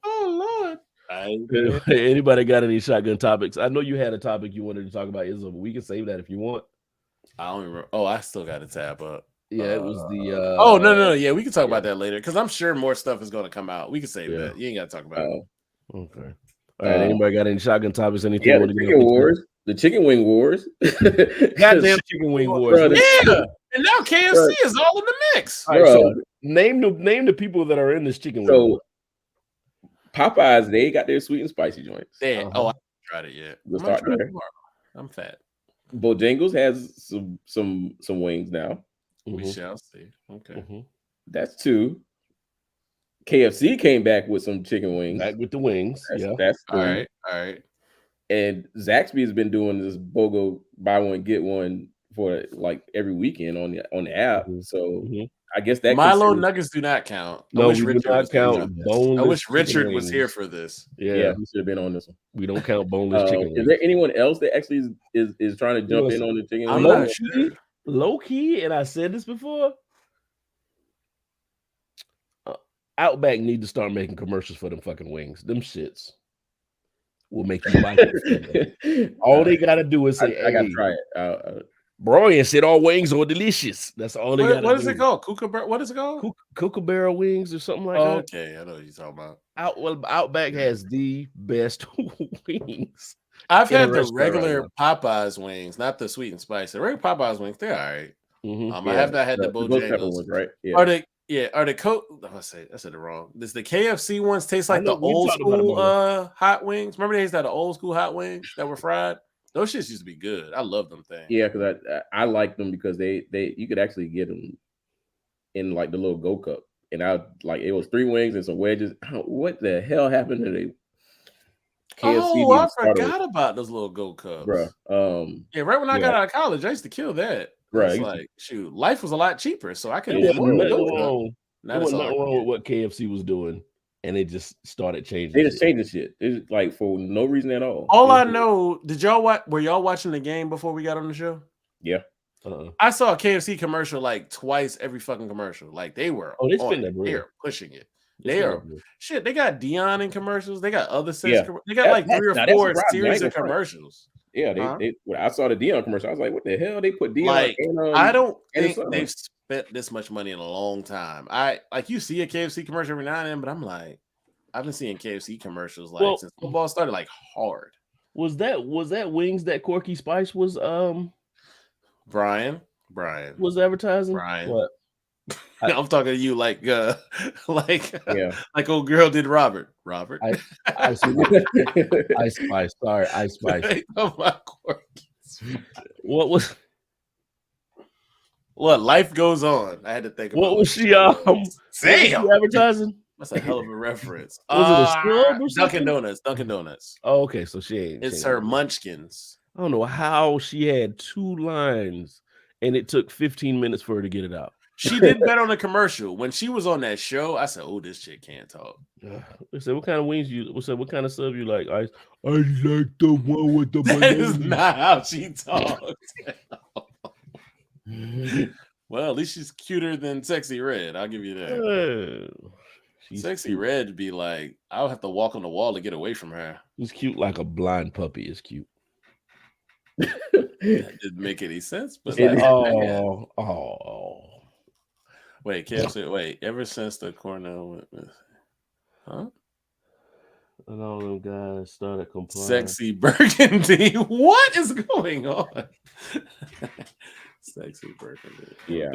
oh Lord. Anybody got any shotgun topics? I know you had a topic you wanted to talk about, Izzo, but we can save that if you want. I don't remember. Oh, I still got to tab up. Yeah, it was the oh no. Yeah, we can talk about that later because I'm sure more stuff is going to come out. We can save that. You ain't got to talk about it. Okay. All right. Anybody got any shotgun topics? Anything? Yeah, the chicken wars. The chicken wing wars. Goddamn chicken wing wars. Yeah. And now KFC is all in the mix. All right, so name the people that are in this chicken wing. So Popeyes, they got their sweet and spicy joints. Yeah. Oh, I haven't tried it yet. We'll start there. I'm fat. Bojangles has some wings now. We shall see. Okay. That's 2. KFC came back with some chicken wings. Back with the wings. That's 3. All right. And Zaxby has been doing this BOGO buy one get one for like every weekend on the app. So I guess that Milo nuggets do not count. No, we do not count boneless. I wish Richard was here for this. Yeah, he should have been on this one. We don't count boneless chicken wings. Is there anyone else that actually is trying to jump in on the chicken I'm wings? not sure. Low key, and I said this before. Outback need to start making commercials for them fucking wings. Them shits will make you buy it. All they gotta do is say, I gotta try it. Brian said all wings are delicious. That's all they got. What is it called? What is it called? Kookaburra wings or something like that. Okay, I know what you're talking about. Outback has the best wings. I've had the regular Popeyes wings, not the sweet and spicy. The regular Popeyes wings, they're all right. I have not had the Bojangles ones, right? Are they I said it wrong. Does the KFC ones taste like the old school hot wings? Remember they used to have the old school hot wings that were fried? Those shits used to be good. I love them things. Yeah, because I like them because they you could actually get them in like the little Go Cup, and it was 3 wings and some wedges. What the hell happened to the KFC? I forgot about those little Go Cups, bro. Yeah, right when I got out of college, I used to kill that. Right, like shoot, life was a lot cheaper, so I could. There wasn't nothing wrong with what KFC was doing, and they just started changing. They just changed the shit. It's like for no reason at all. All I know, were y'all watching the game before we got on the show? Yeah. I saw a KFC commercial like twice every fucking commercial. Like they were they're pushing it. They are shit. They got Dion in commercials. They got other sets. They got like 3 or 4 series of commercials. Yeah, when I saw the Dion commercial, I was like, "What the hell? They put Dion?" Like, I don't think they've spent this much money in a long time. You see a KFC commercial every now and then, but I'm like, I've been seeing KFC commercials since football started, like hard. Was that wings that Corky Spice was Brian was advertising? Brian. What? I'm talking to you like Yeah. like old girl did Robert. Robert. Ice Spice. Sorry, Ice Spice. Oh my God. What was What life goes on? I had to think about what was she Damn. advertising? That's a hell of a reference. Was it a sub or Dunkin' something? Donuts. Dunkin' Donuts. Oh, okay, so she ain't. It's she ain't- her Munchkins. I don't know how she had 2 lines and it took 15 minutes for her to get it out. She did better on the commercial. When she was on that show, I said, "Oh, this chick can't talk." They said, "What kind of wings you?" We said, "What kind of sub you like?" I like the one with the That is banana. not how she talks. Well, at least she's cuter than Sexy Red. I'll give you that. She's Sexy cute. Red be like, I'll have to walk on the wall to get away from her. She's cute like a blind puppy is cute. That didn't make any sense. But It's like, like, oh. wait, Cam said, wait, ever since the Cornell went, huh? And all them guys started complaining. Sexy Burgundy. What is going on? Sexy Burgundy. Yeah.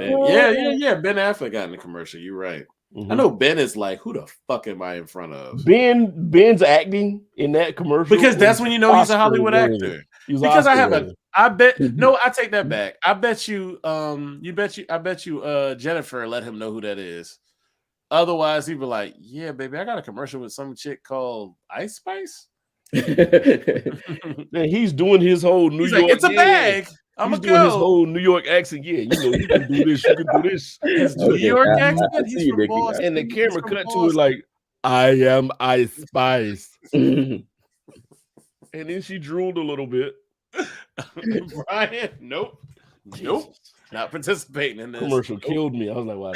Yeah. Ben Affleck got in the commercial. You're right. Mhm. I know Ben is like, who the fuck am I in front of? Ben's acting in that commercial Because that's when you know he's a Oscar Hollywood worthy. actor. He was Because I Oscar have worthy. I bet no, I take that back. I bet you Jennifer let him know who that is. Otherwise, he'd be like, yeah, baby, I got a commercial with some chick called Ice Spice. And he's doing his whole New He's York. like, it's a bag. I'm He's a doing his go. whole New York accent. Yeah, you know, you can do this, you can do this. His New Okay, York I accent. see He's you, from Dickie. Boston. And the He's camera from cut to it Boston. like, I am Ice Spice. And then she drooled a little bit. Brian, nope. Not participating in this. Commercial Nope. killed me. I was like, wow.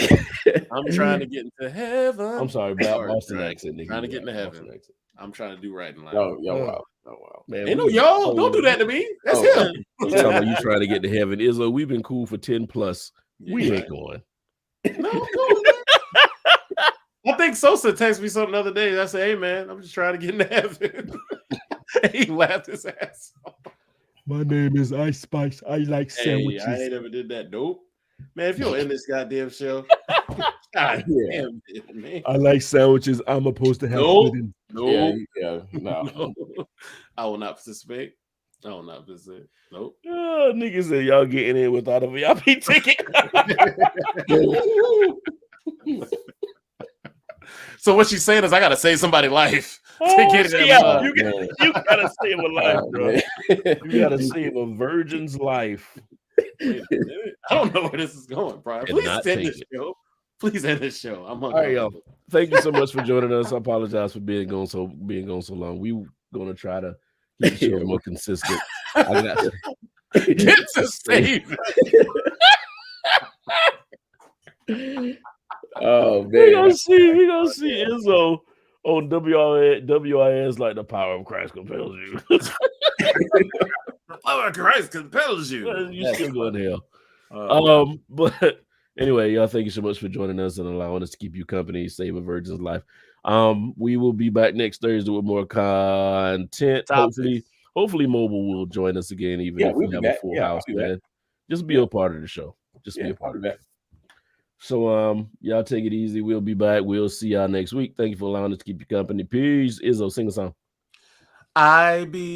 I'm trying to get into heaven. I'm sorry, Sorry, Boston Brian. accent. Nigga. Trying to get into Boston heaven. accent. I'm trying to do right in life. Oh, wow. Man, Ain't no we- y'all. Don't do that to me. That's Oh, him. You talking about you trying to get to heaven. Izzo, we've been cool for 10 plus. We Yeah, ain't going. No, I think Sosa texted me something the other day. I said, "Hey man, I'm just trying to get into heaven." He laughed his ass off. My name is Ice Spice. I like Hey, I ain't ever did that. Nope. Man, if you don't end this goddamn show, God Yeah. damn it, man. I like sandwiches. I'm supposed to have Nope. pudding. Nope. Yeah, no. No. I will not participate. I will not participate. Nope. Oh, niggas said y'all getting in without a VIP ticket. So what she's saying is, I gotta save somebody's life to Oh, get it. yeah, Oh, you man. gotta save a life, bro. Man. You gotta save a virgin's life. Wait a minute. I don't know where this is going, Brian. And Please not end take this it. show. Please end this show. I'm All right, y'all. Thank you so much for joining us. I apologize for being gone so long. We gonna try to keep the show more consistent. I got Get to save. Oh we man. gonna see Izzo on WIS like the power of Christ compels you. The power of Christ compels you. You still going to hell. But anyway, y'all, thank you so much for joining us and allowing us to keep you company, save a virgin's life. We will be back next Thursday with more content. Hopefully Mobile will join us again, even if we we'll have be a back. full Yeah, house, I'll be back. man. Just be a part of the show. Just be a part of it. So y'all take it easy. We'll be back. We'll see y'all next week. Thank you for allowing us to keep you company. Peace. Izzo, sing a song. I be